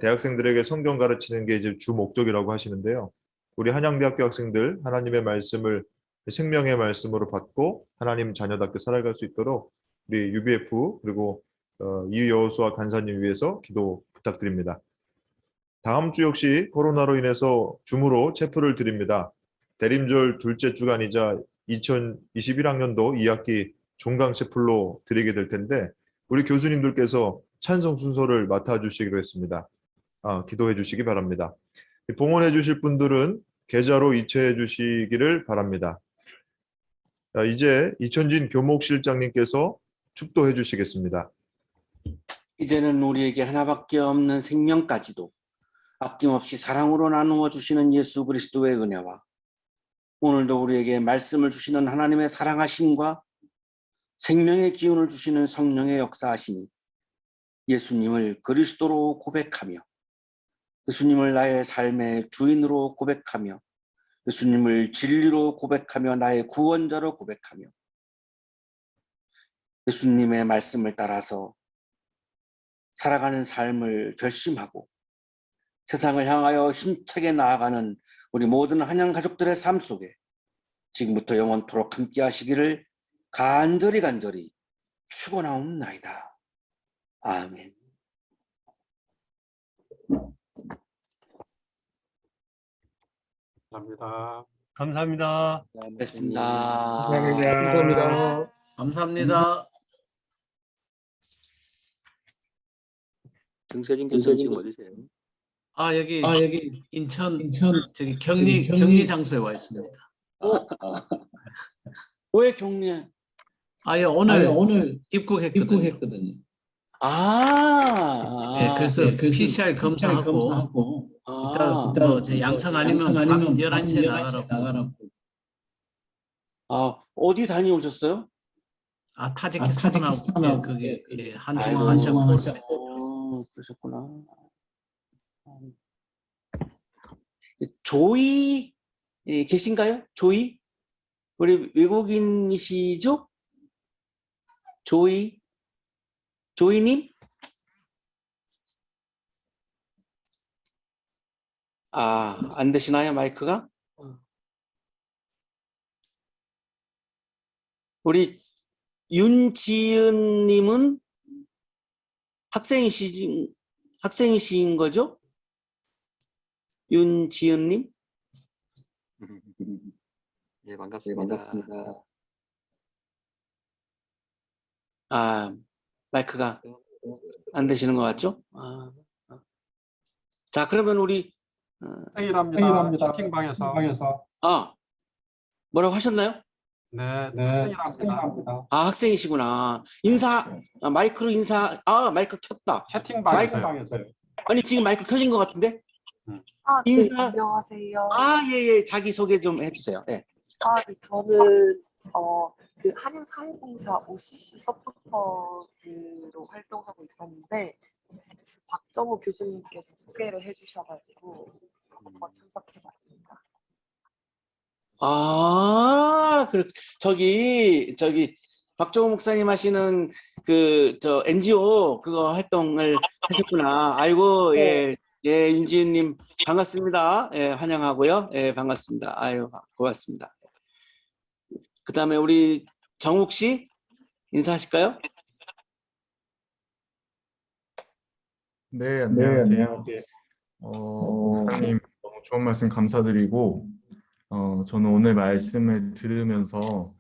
대학생들에게 성경 가르치는 게 이제 주 목적이라고 하시는데요. 우리 한양대학교 학생들 하나님의 말씀을 생명의 말씀으로 받고 하나님 자녀답게 살아갈 수 있도록 우리 UBF 그리고 이여호수와 간사님 위해서 기도 부탁드립니다. 다음 주 역시 코로나로 인해서 줌으로 체프를 드립니다. 대림절 둘째 주간이자 2021학년도 2학기 종강 체플로 드리게 될 텐데 우리 교수님들께서 찬송 순서를 맡아주시기로 했습니다. 기도해 주시기 바랍니다. 봉헌해 주실 분들은 계좌로 이체해 주시기를 바랍니다. 이제 이천진 교목실장님께서 축도해 주시겠습니다. 이제는 우리에게 하나밖에 없는 생명까지도 아낌없이 사랑으로 나누어 주시는 예수 그리스도의 은혜와 오늘도 우리에게 말씀을 주시는 하나님의 사랑하심과 생명의 기운을 주시는 성령의 역사하심이 예수님을 그리스도로 고백하며 예수님을 나의 삶의 주인으로 고백하며 예수님을 진리로 고백하며 나의 구원자로 고백하며 예수님의 말씀을 따라서 살아가는 삶을 결심하고 세상을 향하여 힘차게 나아가는 우리 모든 한양 가족들의 삶 속에 지금부터 영원토록 함께 하시기를 간절히 축원하옵나이다. 아멘. 감사합니다. 감사합니다. 됐습니다. 감사합니다. 감사합니다. 등세진 교수님 지금 어디세요? 여기 인천 저기 격리 장소에 와 있습니다. 왜 격리? 오늘 입국했거든요. 예, 그래서 PCR 검사하고 아, 이따 뭐제 양성 아니면 밤 11시에 나가라고. 어디 다녀오셨어요? 타지키스탄하고 그게 아이고, 한중앙 아시아 그러셨구나. 조이 계신가요? 조이? 우리 외국인이시죠? 조이님? 안 되시나요, 마이크가? 우리 윤지은님은 학생이신 거죠? 윤지은님? 예, 반갑습니다. 마이크가 안 되시는 것 같죠? 자, 그러면 우리 회의랍니다. 채팅방에서. 뭐라고 하셨나요? 네, 학생이랍니다. 학생이시구나. 마이크로 마이크 켰다. 채팅방에서요. 아니, 지금 마이크 켜진 것 같은데? 네, 인사. 안녕하세요. 예, 자기소개 좀 해주세요. 예. 네, 저는 그 한양사회봉사 OCC 서포터즈로 활동하고 있었는데 박정호 교수님께서 소개를 해주셔가지고 한번 참석해봤습니다. 저기 박정호 목사님 하시는 저 NGO 그거 활동을 하셨구나. 아이고, 예, 윤지은님 반갑습니다. 예, 환영하고요. 예, 반갑습니다. 아유, 고맙습니다. 그 다음에 우리 정욱 씨 인사하실까요? 네, 안녕하세요. 목사님 너무 좋은 말씀 감사드리고, 저는 오늘 말씀을 들으면서,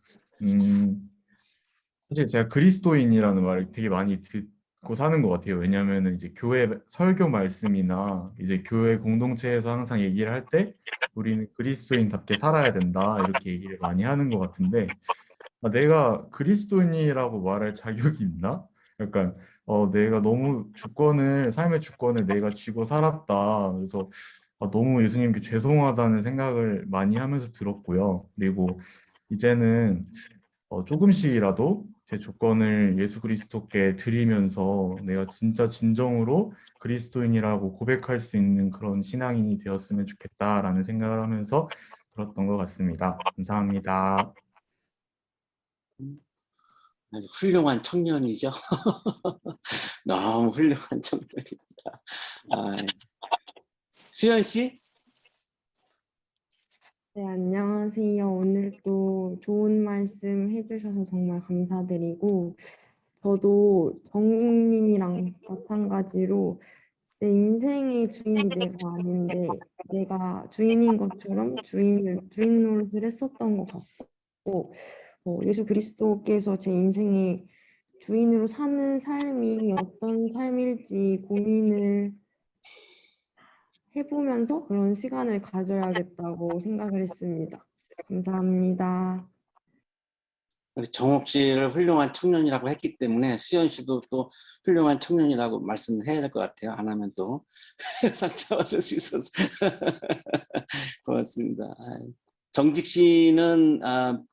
사실 제가 그리스도인이라는 말을 되게 많이 듣고 사는 것 같아요. 왜냐하면 이제 교회 설교 말씀이나 이제 교회 공동체에서 항상 얘기를 할 때 우리는 그리스도인답게 살아야 된다 이렇게 얘기를 많이 하는 것 같은데, 내가 그리스도인이라고 말할 자격이 있나? 약간 내가 너무 삶의 주권을 내가 쥐고 살았다. 그래서 너무 예수님께 죄송하다는 생각을 많이 하면서 들었고요. 그리고 이제는 조금씩이라도 제 주권을 예수 그리스도께 드리면서 내가 진짜 진정으로 그리스도인이라고 고백할 수 있는 그런 신앙인이 되었으면 좋겠다라는 생각을 하면서 들었던 것 같습니다. 감사합니다. 훌륭한 청년이죠. 너무 훌륭한 청년입니다. 수연 씨? 네, 안녕하세요. 오늘 또 좋은 말씀 해주셔서 정말 감사드리고, 저도 정국님이랑 마찬가지로 내 인생의 주인이 내가 아닌데, 내가 주인인 것처럼 주인 노릇을 했었던 것 같고, 예수 그리스도께서 제 인생의 주인으로 사는 삶이 어떤 삶일지 고민을 해보면서 그런 시간을 가져야겠다고 생각을 했습니다. 감사합니다. 우리 정옥 씨를 훌륭한 청년이라고 했기 때문에 수연 씨도 또 훌륭한 청년이라고 말씀해야 될 것 같아요. 안 하면 또 상처받을 수 있어서 고맙습니다. 정직 씨는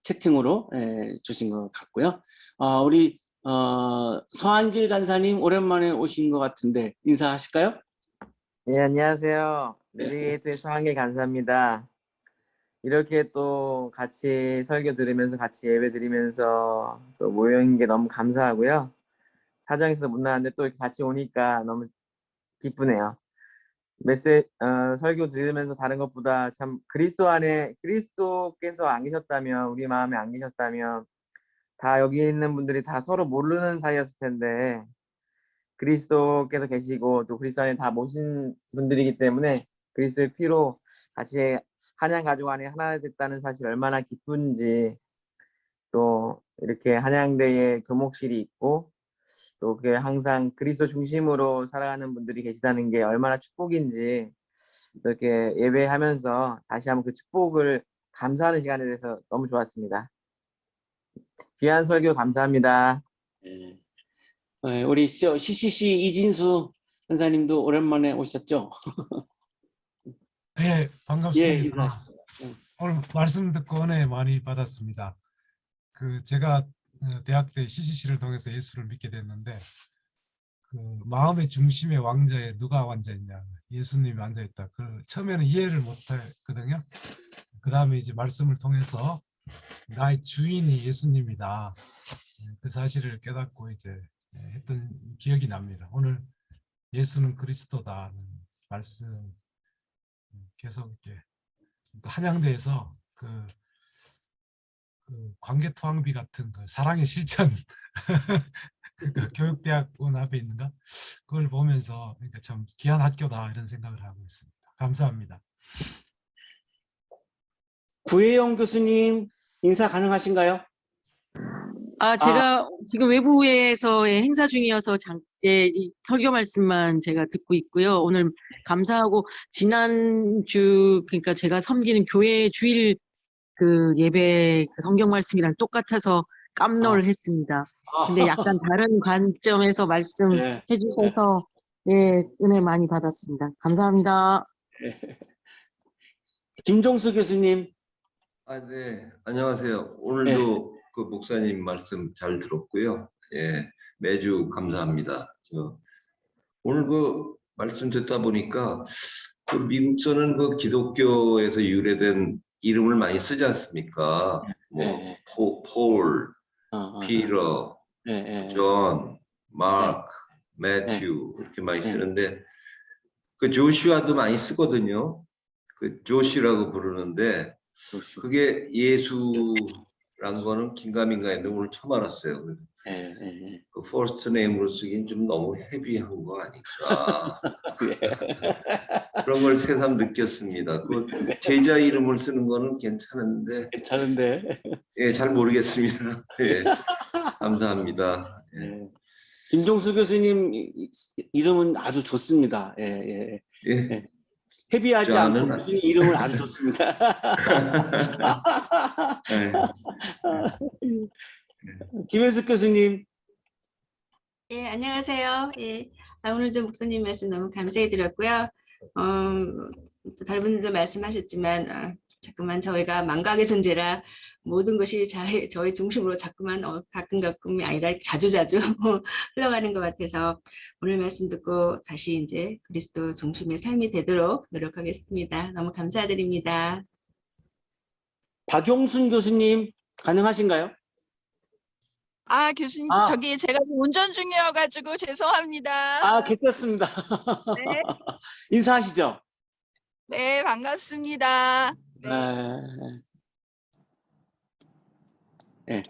채팅으로 주신 것 같고요. 우리 서한길 간사님 오랜만에 오신 것 같은데 인사하실까요? 네, 안녕하세요. 내비게이터의 서한길 간사입니다. 이렇게 또 같이 설교 들으면서 같이 예배 드리면서 또 모여있는 게 너무 감사하고요. 사정에서 못 나왔는데 또 이렇게 같이 오니까 너무 기쁘네요. 설교 들으면서 다른 것보다 참 그리스도 안에 그리스도께서 안 계셨다면, 우리 마음에 안 계셨다면 다 여기 있는 분들이 다 서로 모르는 사이였을 텐데, 그리스도께서 계시고 또 그리스도 안에 다 모신 분들이기 때문에 그리스도의 피로 같이 한양 가족 안에 하나 됐다는 사실 얼마나 기쁜지, 또 이렇게 한양대에 교목실이 있고 또 그게 항상 그리스도 중심으로 살아가는 분들이 계시다는 게 얼마나 축복인지 이렇게 예배하면서 다시 한번 그 축복을 감사하는 시간에 대해서 너무 좋았습니다. 귀한 설교 감사합니다. 우리 CCC 이진수 선사님도 오랜만에 오셨죠? 네, 반갑습니다. 인사하시죠. 오늘 말씀 듣고 은혜 많이 받았습니다. 제가 대학 때 CCC를 통해서 예수를 믿게 됐는데 마음의 중심에 왕자에 누가 앉아있냐, 예수님이 앉아있다. 처음에는 이해를 못했거든요. 그 다음에 이제 말씀을 통해서 나의 주인이 예수님이다, 그 사실을 깨닫고 이제 했던 기억이 납니다. 오늘 예수는 그리스도다는 말씀 계속 이렇게 한양대에서 그 관계토항비 같은 사랑의 실천 교육대학원 앞에 있는가, 그걸 보면서 그러니까 참 귀한 학교다 이런 생각을 하고 있습니다. 감사합니다. 구혜영 교수님 인사 가능하신가요? 제가 지금 외부에서의 행사 중이어서 이 설교 말씀만 제가 듣고 있고요. 오늘 감사하고 지난주 그러니까 제가 섬기는 교회 주일 예배 성경 말씀이랑 똑같아서 깜놀을 했습니다. 근데 약간 다른 관점에서 말씀해 주셔서 은혜 많이 받았습니다. 감사합니다. 김종수 교수님. 네, 안녕하세요. 오늘도 그 목사님 말씀 잘 들었고요. 매주 감사합니다. 오늘 말씀 듣다 보니까 미국서는 기독교에서 유래된 이름을 많이 쓰지 않습니까? 폴, 피터, 존, 마크, 매튜 이렇게 많이 쓰는데 조슈아도 많이 쓰거든요. 조슈라고 부르는데 그게 예수란 거는 긴가민가 했는데 오늘 처음 알았어요. 퍼스트 네임으로 쓰긴 좀 너무 헤비한 거 아닐까. 그런 걸 새삼 느꼈습니다. 제자 이름을 쓰는 거는 괜찮은데. 잘 모르겠습니다. 감사합니다. 김종수 교수님 이름은 아주 좋습니다. 헤비하지 않고 교수님 이름을 아주 좋습니다. 김현숙 교수님. 안녕하세요. 오늘도 목사님 말씀 너무 감사히 들었고요. 다른 분들도 말씀하셨지만 자꾸만 저희가 망각의 존재라 모든 것이 저희 중심으로 자꾸만 가끔가끔이 아니라 자주자주 흘러가는 것 같아서 오늘 말씀 듣고 다시 이제 그리스도 중심의 삶이 되도록 노력하겠습니다. 너무 감사드립니다. 박용순 교수님 가능하신가요? 교수님, 저기 제가 운전 중이어가지고 죄송합니다. 괜찮습니다. 네. 인사하시죠. 네, 반갑습니다.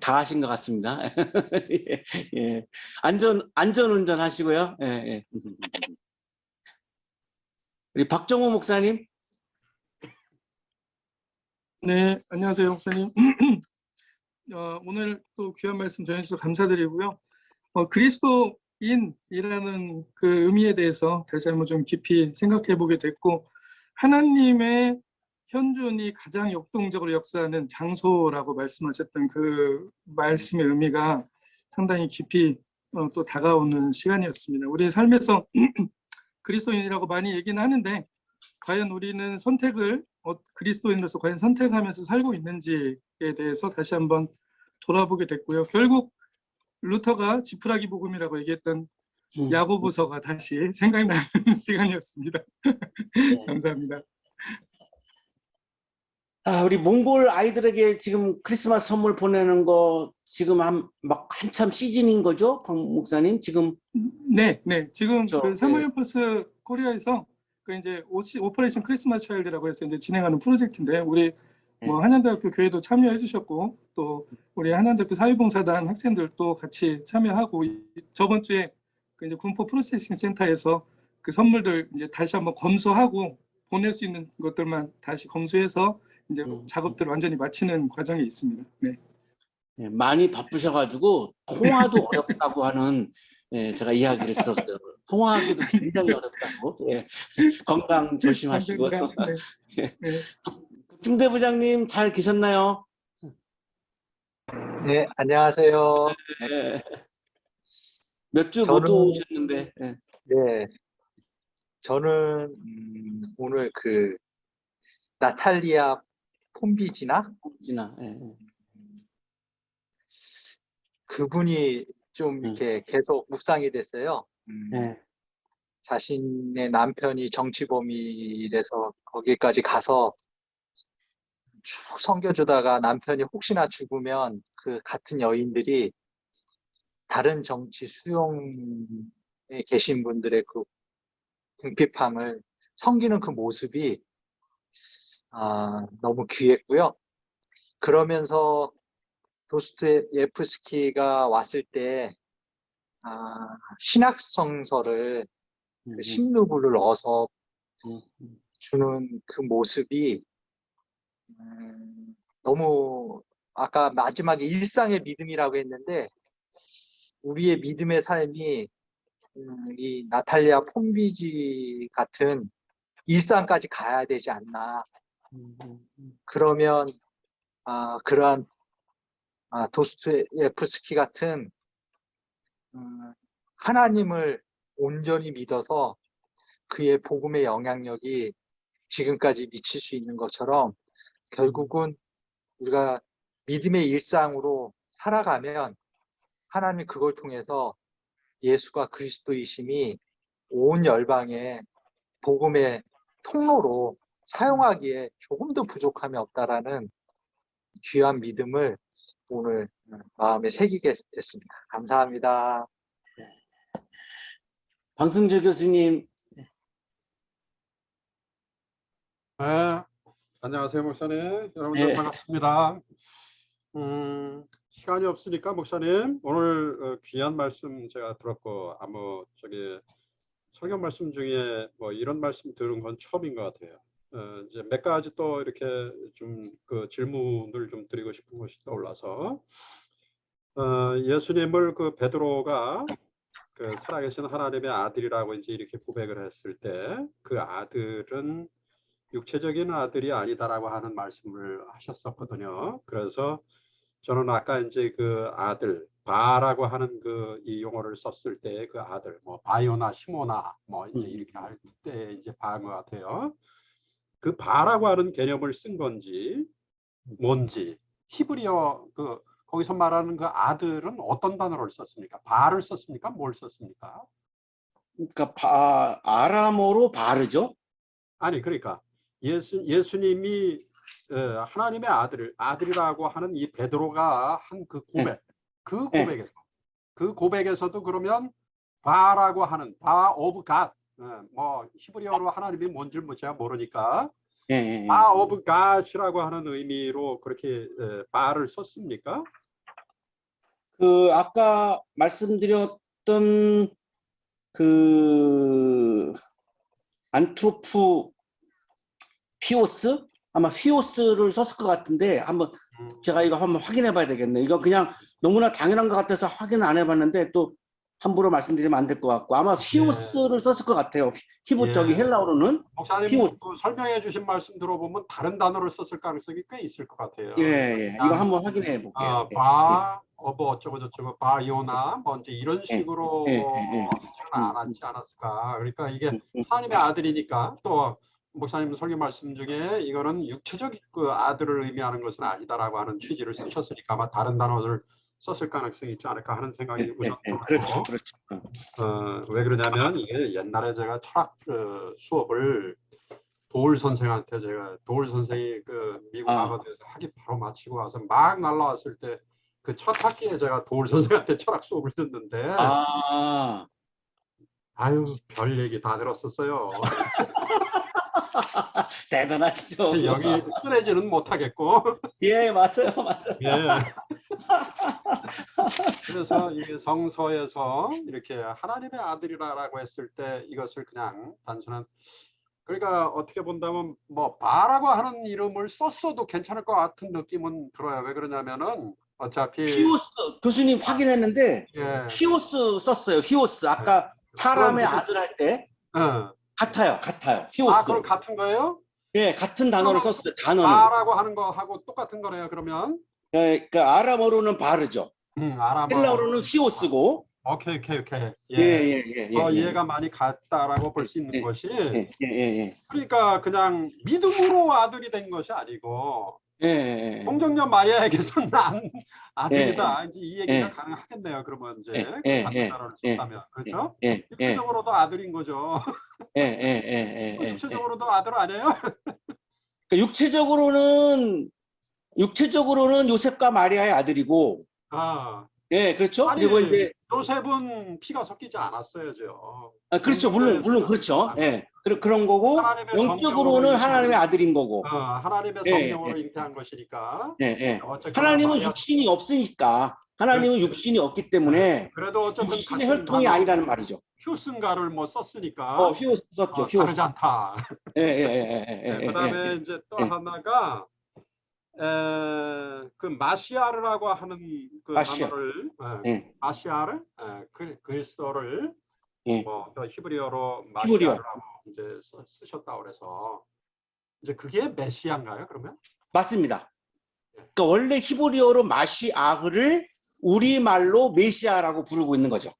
다 하신 것 같습니다. 안전 운전하시고요. 우리 박정호 목사님. 네, 안녕하세요, 목사님. 오늘 또 귀한 말씀 전해주셔서 감사드리고요. 그리스도인이라는 그 의미에 대해서 다시 한번 좀 깊이 생각해 보게 됐고, 하나님의 현존이 가장 역동적으로 역사하는 장소라고 말씀하셨던 그 말씀의 의미가 상당히 깊이 또 다가오는 시간이었습니다. 우리 삶에서 그리스도인이라고 많이 얘기는 하는데 과연 우리는 그리스도인으로서 과연 선택하면서 살고 있는지에 대해서 다시 한번 돌아보게 됐고요. 결국 루터가 지푸라기 복음이라고 얘기했던 야고보서가 다시 생각나는 시간이었습니다. 감사합니다. 우리 몽골 아이들에게 지금 크리스마스 선물 보내는 거 지금 한참 시즌인 거죠, 박 목사님? 지금? 네. 지금 사모예퍼스 코리아에서 이제 오퍼레이션 크리스마스 차일드라고 해서 이제 진행하는 프로젝트인데 우리 한양대학교 교회도 참여해 주셨고 또 우리 한양대학교 사회봉사단 학생들도 같이 참여하고 저번 주에 이제 군포 프로세싱 센터에서 그 선물들 이제 다시 한번 검수하고 보낼 수 있는 것들만 다시 검수해서 이제 작업들을 완전히 마치는 과정에 있습니다. 네. 많이 바쁘셔가지고 통화도 어렵다고 하는 예, 제가 이야기를 들었어요. 통화하기도 굉장히 어렵다고. 예, 건강 조심하시고. 중대부장님 잘 계셨나요? 네, 안녕하세요. 몇 주 못 저는- 오셨는데. 예. 네, 저는 오늘 그 나탈리아 폼비지나 예. 그분이 좀 이렇게 계속 묵상이 됐어요. 예. 자신의 남편이 정치범이라서 거기까지 가서 쭉 섬겨주다가 남편이 혹시나 죽으면 그 같은 여인들이 다른 정치 수용에 계신 분들의 그 궁핍함을 섬기는 그 모습이 너무 귀했고요. 그러면서 도스토옙스키가 왔을 때 신학성서를 그 10루블을 넣어서 주는 그 모습이 너무 아까 마지막에 일상의 믿음이라고 했는데 우리의 믿음의 삶이 이 나탈리아 폼비지 같은 일상까지 가야 되지 않나. 그러면 그러한 도스토옙스키 같은 하나님을 온전히 믿어서 그의 복음의 영향력이 지금까지 미칠 수 있는 것처럼 결국은 우리가 믿음의 일상으로 살아가면 하나님 그걸 통해서 예수가 그리스도이심이 온 열방에 복음의 통로로 사용하기에 조금도 부족함이 없다라는 귀한 믿음을 오늘 마음에 새기게 됐습니다. 감사합니다. 방승재 교수님. 네, 안녕하세요, 목사님. 여러분들 네. 반갑습니다. 시간이 없으니까 목사님 오늘 귀한 말씀 제가 들었고 설교 말씀 중에 뭐 이런 말씀 들은 건 처음인 것 같아요. 이제 몇 가지 또 이렇게 좀 그 질문을 좀 드리고 싶은 것이 떠올라서 예수님을 그 베드로가 그 살아계신 하나님의 아들이라고 이제 이렇게 고백을 했을 때 그 아들은 육체적인 아들이 아니다라고 하는 말씀을 하셨었거든요. 그래서 저는 아까 이제 그 아들 바라고 하는 그 이 용어를 썼을 때 그 아들 뭐 바요나 시모나 뭐 이제 이렇게 할 때 이제 바인 것 같아요. 그 바라고 하는 개념을 쓴 건지 뭔지 히브리어 그 거기서 말하는 그 아들은 어떤 단어를 썼습니까? 바를 썼습니까? 뭘 썼습니까? 그러니까 아람어로 바르죠? 아니 그러니까 예수님이 하나님의 아들이라고 하는 이 베드로가 한 그 고백, 그 고백에서도 그러면 바라고 하는 바 오브 갓, 뭐 히브리어로 하나님이 뭔지 제가 모르니까 바 오브 갓이라고 하는 의미로 그렇게 바를 썼습니까? 그 아까 말씀드렸던 그 안트로프 피오스 아마 피오스를 썼을 것 같은데 한번 제가 이거 한번 확인해 봐야 되겠네. 이거 그냥 너무나 당연한 것 같아서 확인 안 해봤는데 또 함부로 말씀드리면 안 될 것 같고 아마 피오스를 썼을 것 같아요. 저기 헬라어로는 목사님 피오스. 그 설명해 주신 말씀 들어보면 다른 단어를 썼을 가능성이 꽤 있을 것 같아요. 예. 이거 한번 확인해 볼게요. 바 뭐 어쩌고 저쩌고 바요나 뭐 이제 이런 식으로 하지 않았을까. 그러니까 이게 하나님의 아들이니까 또 목사님 설교 말씀 중에 이거는 육체적 그 아들을 의미하는 것은 아니다라고 하는 취지를 쓰셨으니까 아마 다른 단어를 썼을 가능성이 있지 않을까 하는 생각이 우선 들었고 왜 그러냐면 이게 옛날에 제가 철학 수업을 도울 선생한테 도울 선생이 그 미국 하버드에서 학위 바로 마치고 와서 막 날라왔을 때 그 첫 학기에 제가 도울 선생한테 철학 수업을 듣는데 아유 별 얘기 다 들었었어요. 대단하시죠. 여기 꺼내지는 못하겠고. 예, 맞아요. 예. 그래서 이 성서에서 이렇게 하나님의 아들이라고 했을 때 이것을 그냥 단순한 그러니까 어떻게 본다면 뭐 바라고 하는 이름을 썼어도 괜찮을 것 같은 느낌은 들어요. 왜 그러냐면은 어차피 히오스 교수님 확인했는데 예. 히오스 썼어요. 히오스 아까 사람의 그건 아들 할 때 어. 같아요. 히오스. 그럼 같은 거예요? 예, 같은 단어를 썼어요. 단어는. 아라고 하는 거하고 똑같은 거네요. 그러면. 예, 그러니까 아람어로는 바르죠. 아람어. 헬라어로는 히오스고. 오케이. 예. 이해가 많이 갔다라고 볼 수 있는 것이. 예. 그러니까 그냥 믿음으로 아들이 된 것이 아니고. 예. 동정녀 마리아에게서 난 아들이다. 이제 이 얘기가 가능하겠네요. 그러면 이제 같은 단어를 썼다면 그렇죠? 육체적으로도 아들인 거죠. 육체적으로도 아들 아니에요? 그러니까 육체적으로는 요셉과 마리아의 아들이고. 예, 그렇죠. 아니, 그리고 이제 요셉은 피가 섞이지 않았어야죠. 그렇죠. 물론 그렇죠. 예. 그런 거고 영적으로는 하나님의 아들인 거고. 하나님의 성령으로 잉태한 것이니까. 하나님은 육신이 없으니까. 하나님은 육신이 없기 때문에 그래도 어쨌든 육신의 혈통이 아니라는 말이죠. 휴슨가를 뭐 썼으니까. 휴스 썼죠. 다르지 않다. 그다음에 이제 또 하나가 그 마시아르라고 하는 그 단어를 마시아르 그리스도를 또 히브리어로 마시아르라고 이제 쓰셨다 그래서 이제 그게 메시아인가요? 그러면? 맞습니다. 그러니까 원래 히브리어로 마시아흐를 우리말로 메시아라고 부르고 있는 거죠.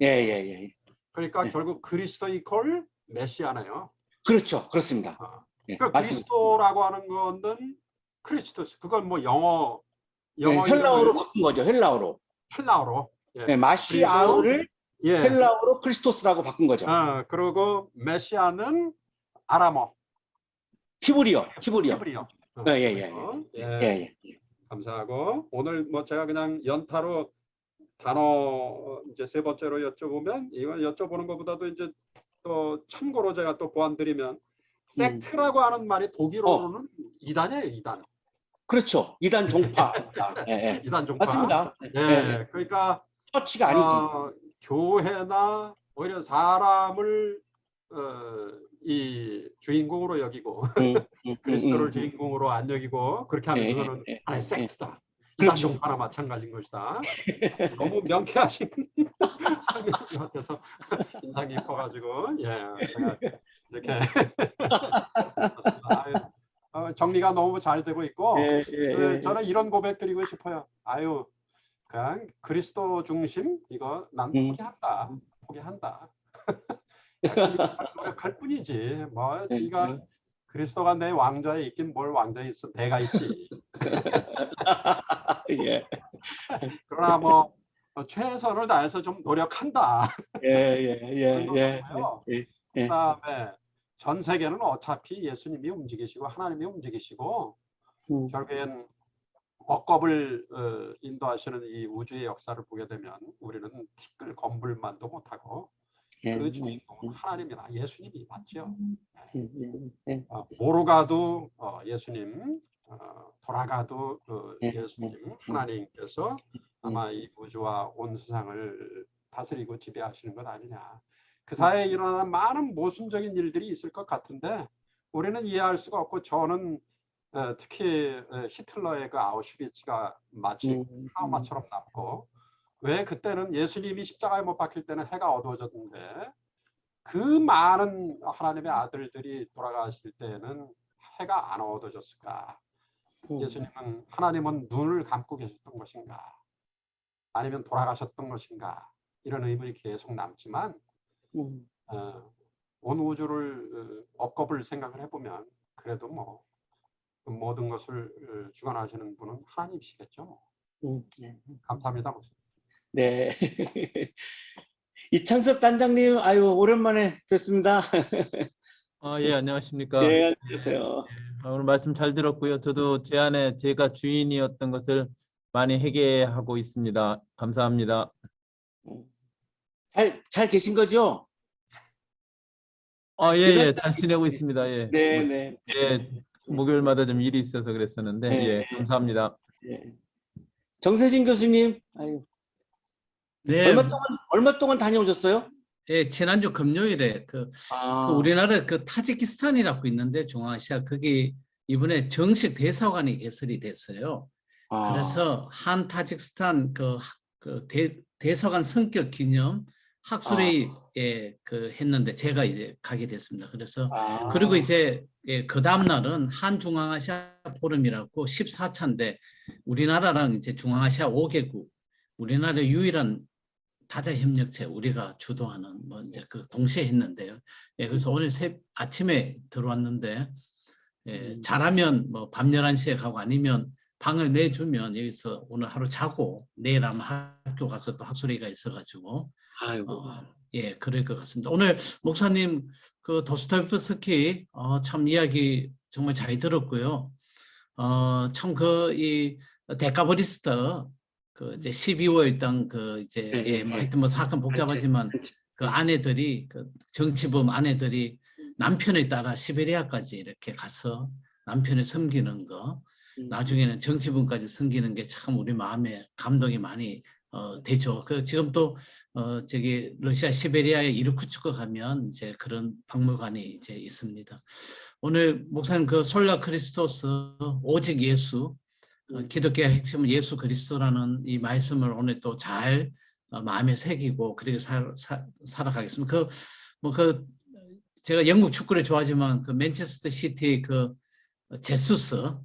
예. 그러니까 결국 그리스도 이퀄 메시아네요. 그렇죠. 그렇습니다. 그러니까 맞습니다. 그리스도라고 하는 거는 크리스토스 그건 뭐 영어 헬라어로 바꾼 거죠. 헬라어로. 마시아흐를 헬라어로 크리스토스라고 바꾼 거죠. 그리고 메시아는 아람어. 히브리어. 예. 감사하고 오늘 뭐 제가 그냥 연타로 단어 이제 세 번째로 여쭤보면 이건 여쭤보는 것보다도 이제 또 참고로 제가 또 보완드리면 섹트라고 하는 말이 독일어로는 이단이에요. 이단. 그렇죠. 이단 종파. 이단 종파. 맞습니다. 그러니까 처치가 아니지. 교회나 오히려 사람을 이 주인공으로 여기고 그리스도를 주인공으로 안 여기고 그렇게 하는 그거는 하나의 섹트다. 그렇죠. 하나 마찬가지인 것이다. 너무 명쾌하신 설명인 것 같아서 인상이 깊어가지고 제가 이렇게 정리가 너무 잘 되고 있고 저는 이런 고백 드리고 싶어요. 그냥 그리스도 중심 이거 난 포기한다. 노력할 뿐이지. 뭐 네가 그리스도가 내 왕좌에 있긴 뭘 왕좌에 있어. 내가 있지. 그러나 뭐 최선을 다해서 좀 노력한다. 그다음에 전 세계는 어차피 예수님이 움직이시고 하나님이 움직이시고 결국엔 억겁을 인도하시는 이 우주의 역사를 보게 되면 우리는 티끌 건불만도 못하고 그 주인공은 하나님이나 예수님이 맞죠. 모르가도 예수님, 돌아가도 예수님, 하나님께서 아마 이 우주와 온 세상을 다스리고 지배하시는 것 아니냐. 그 사이에 일어나는 많은 모순적인 일들이 있을 것 같은데 우리는 이해할 수가 없고 저는 특히 히틀러의 그 아우슈비츠가 마치 트라우마처럼 남고 왜 그때는 예수님이 십자가에 못 박힐 때는 해가 어두워졌는데 그 많은 하나님의 아들들이 돌아가실 때에는 해가 안 어두워졌을까? 예수님은 하나님은 눈을 감고 계셨던 것인가? 아니면 돌아가셨던 것인가? 이런 의문이 계속 남지만 온 우주를 억겁을 생각을 해보면 그래도 뭐 모든 것을 주관하시는 분은 하나님이시겠죠. 감사합니다. 네. 이창섭 단장님, 오랜만에 뵙습니다. 예, 안녕하십니까. 네, 안녕하세요. 오늘 말씀 잘 들었고요. 저도 제 안에 제가 주인이었던 것을 많이 회개하고 있습니다. 감사합니다. 잘 계신 거죠? 예, 잘 지내고 있습니다. 예. 네. 예, 목요일마다 좀 일이 있어서 그랬었는데, 예, 감사합니다. 정세진 교수님, 네. 얼마 동안 다녀오셨어요? 예, 지난주 금요일에 그 우리나라 그 타지키스탄이라고 있는데 중앙아시아 거기 이번에 정식 대사관이 개설이 됐어요. 그래서 한 타직스탄 대사관 성격 기념 학술회의에 했는데 제가 이제 가게 됐습니다. 그래서 그리고 이제 그 다음 날은 한중앙아시아 포럼이라고 14차인데 우리나라랑 이제 중앙아시아 5개국 우리나라 유일한 다자 협력체 우리가 주도하는 뭐 이제 그 동시에 했는데요. 그래서 오늘 아침에 들어왔는데 잘하면 뭐 밤 11시에 가고 아니면 방을 내주면 여기서 오늘 하루 자고 내일 아마 학교 가서 또 학술회의가 있어가지고 그럴 것 같습니다. 오늘 목사님 그 도스토옙스키 참 이야기 정말 잘 들었고요. 참 이 데카브리스트 그 이제 12월 당 그 이제 뭐 하여튼 뭐 사건 복잡하지만 그 아내들이 그 정치범 아내들이 남편에 따라 시베리아까지 이렇게 가서 남편을 섬기는 거 나중에는 정치범까지 섬기는 게 참 우리 마음에 감동이 많이 되죠. 그 지금 또 저기 러시아 시베리아의 이르쿠츠크 가면 이제 그런 박물관이 이제 있습니다. 오늘 목사님 그 솔라 크리스토스 오직 예수 기독교의 핵심은 예수 그리스도라는 이 말씀을 오늘 또 잘 마음에 새기고 그렇게 살아가겠습니다. 제가 영국 축구를 좋아하지만 그 맨체스터 시티 그 제수스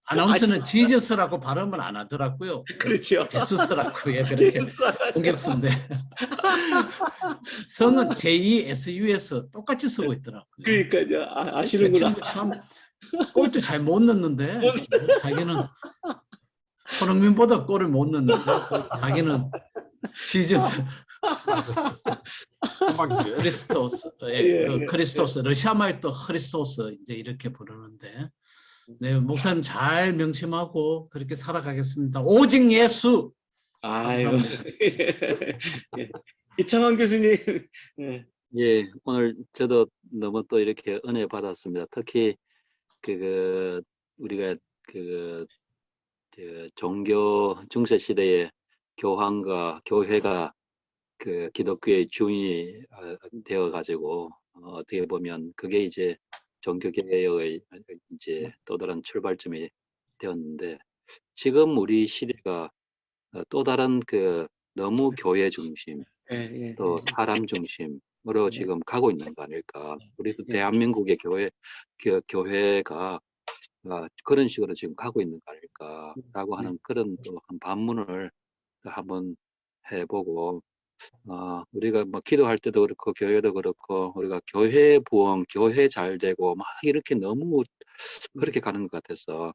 아나운서는 지저스라고 발음을 안 하더라고요. 그렇죠. 제수스라고 그렇게 공격수인데 성은 JESUS 똑같이 쓰고 있더라고요. 그러니까요. 아시는구나. 그 친구 참 골도 잘 못 넣는데 자기는 손흥민보다 골을 못 넣는데 자기는 지저스 크리스토스 그 크리스토스 러시아 말도 크리스토스 이제 이렇게 부르는데 네 목사님 잘 명심하고 그렇게 살아가겠습니다. 오직 예수. 아이고. 이창환 교수님. 예, 오늘 저도 너무 또 이렇게 은혜 받았습니다. 특히 우리가 종교 중세 시대의 교황과 교회가 그 기독교의 주인이 되어 가지고 어떻게 보면 그게 이제 종교개혁의 이제 또 다른 출발점이 되었는데 지금 우리 시대가 또 다른 너무 교회 중심 또 사람 중심으로 지금 가고 있는 거 아닐까. 우리도 대한민국의 교회가 그런 식으로 지금 가고 있는 거 아닐까라고 하는 그런 또 한 반문을 한번 해보고 우리가 뭐 기도할 때도 그렇고 교회도 그렇고 우리가 교회 부흥, 교회 잘 되고 막 이렇게 너무 그렇게 가는 것 같아서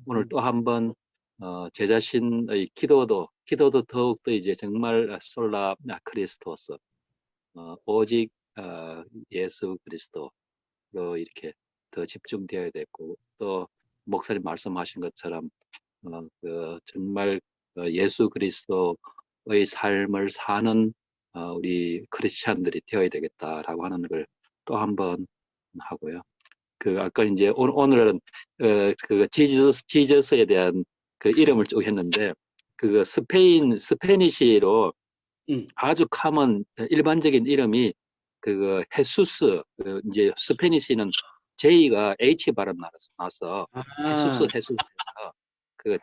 오늘 또 한번 제 자신의 기도도 더욱더 이제 정말 솔라 크리스토스 오직 예수 그리스도로 이렇게 더 집중되어야 됐고 또 목사님 말씀하신 것처럼 정말 예수 그리스도의 삶을 사는 우리 크리스찬들이 되어야 되겠다라고 하는 걸 또 한번 하고요. 아까 이제 오늘은 지저스에 대한 그 이름을 쭉 했는데 스페니시로 아주 커먼 일반적인 이름이 헤수스 이제 스페니시는 J가 H 발음 나서 헤수스에서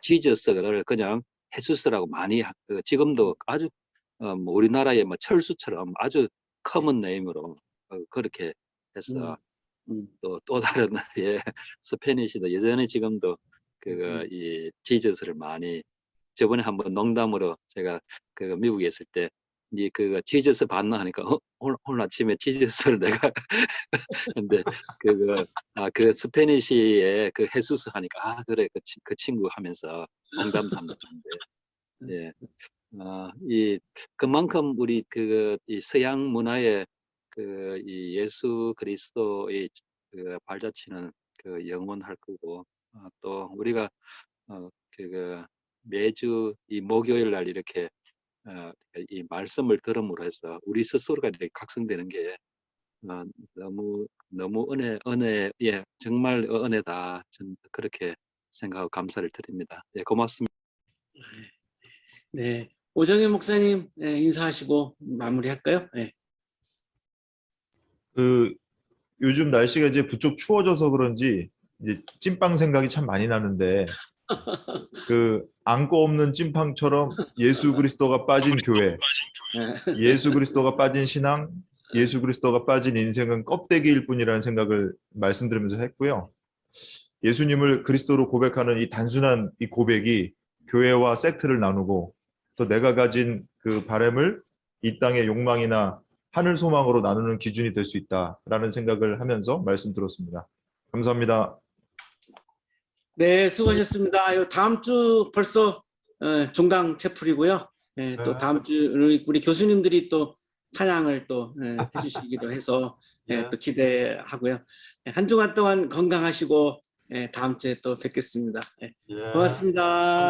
지저스를 그냥 헤수스라고 많이 지금도 아주 뭐 우리나라의 뭐 철수처럼 아주 커먼 네임으로 그렇게 해서 또 다른 스페니시도 여전히 지금도 이 지저스를 많이 저번에 한번 농담으로 제가 미국에 있을 때 지저스 봤나 하니까 오늘 아침에 지저스를 내가 근데 스페니시의 헤수스 하니까 그래 그 친구 하면서 농담도 한번 했는데 그만큼 우리 이 서양 문화의 이 예수 그리스도의 발자취는 영원할 거고 또 우리가 매주 이 목요일 날 이렇게 이 말씀을 들음으로 해서 우리 스스로가 이렇게 각성되는 게 너무 은혜 정말 은혜다. 저는 그렇게 생각하고 감사를 드립니다. 고맙습니다. 네, 오정현 목사님 인사하시고 마무리할까요? 네. 요즘 날씨가 이제 부쩍 추워져서 그런지 이제 찐빵 생각이 참 많이 나는데 그 안고 없는 찐빵처럼 예수 그리스도가 빠진 교회, 예수 그리스도가 빠진 신앙, 예수 그리스도가 빠진 인생은 껍데기일 뿐이라는 생각을 말씀드리면서 했고요. 예수님을 그리스도로 고백하는 이 단순한 이 고백이 교회와 섹트를 나누고 또 내가 가진 그 바램을 이 땅의 욕망이나 하늘 소망으로 나누는 기준이 될 수 있다라는 생각을 하면서 말씀 들었습니다. 감사합니다. 네, 수고하셨습니다. 다음 주 벌써 종강 채플이고요. 또 다음 주 우리 교수님들이 또 찬양을 또 해주시기로 해서 또 기대하고요. 한 주간 동안 건강하시고 다음 주에 또 뵙겠습니다. 고맙습니다.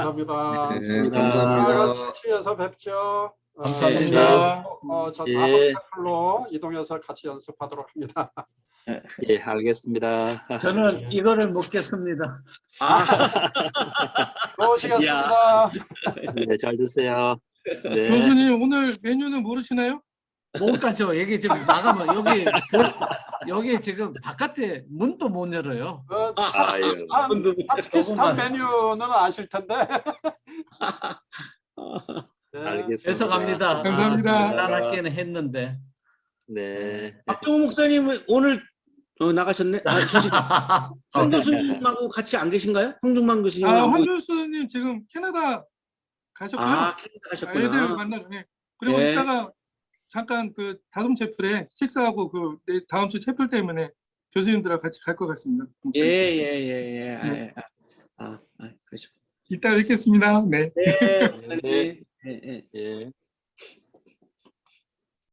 감사합니다. 네, 감사합니다. 치에서 뵙죠. 감사합니다. 저 예. 다섯 채플로 이동해서 같이 연습하도록 합니다. 예, 알겠습니다. 저는 이거를 먹겠습니다. 고맙습니다. 네, 잘 드세요. 네. 교수님 오늘 메뉴는 모르시나요? 못 가죠. 여기 지금 나가면 여기 지금 바깥에 문도 못 열어요. 아유. 타지키스탄 메뉴는 아실 텐데. 알겠습니다. 죄송합니다. 감사합니다. 편안하게는 했는데. 네. 박정호 목사님 오늘 나가셨네. 황 교수님하고 같이 안 계신가요? 홍중만 교수님하고. 황 교수님 지금 캐나다 가셨고요. 캐나다 가셨구나. 애들 만나러. 그리고 네. 이따가 잠깐 그 다솜 채플에 식사하고 그 다음 주 채플 때문에 교수님들하고 같이 갈 것 같습니다. 예. 그러시고. 이따 뵙겠습니다. 네. 네. 예.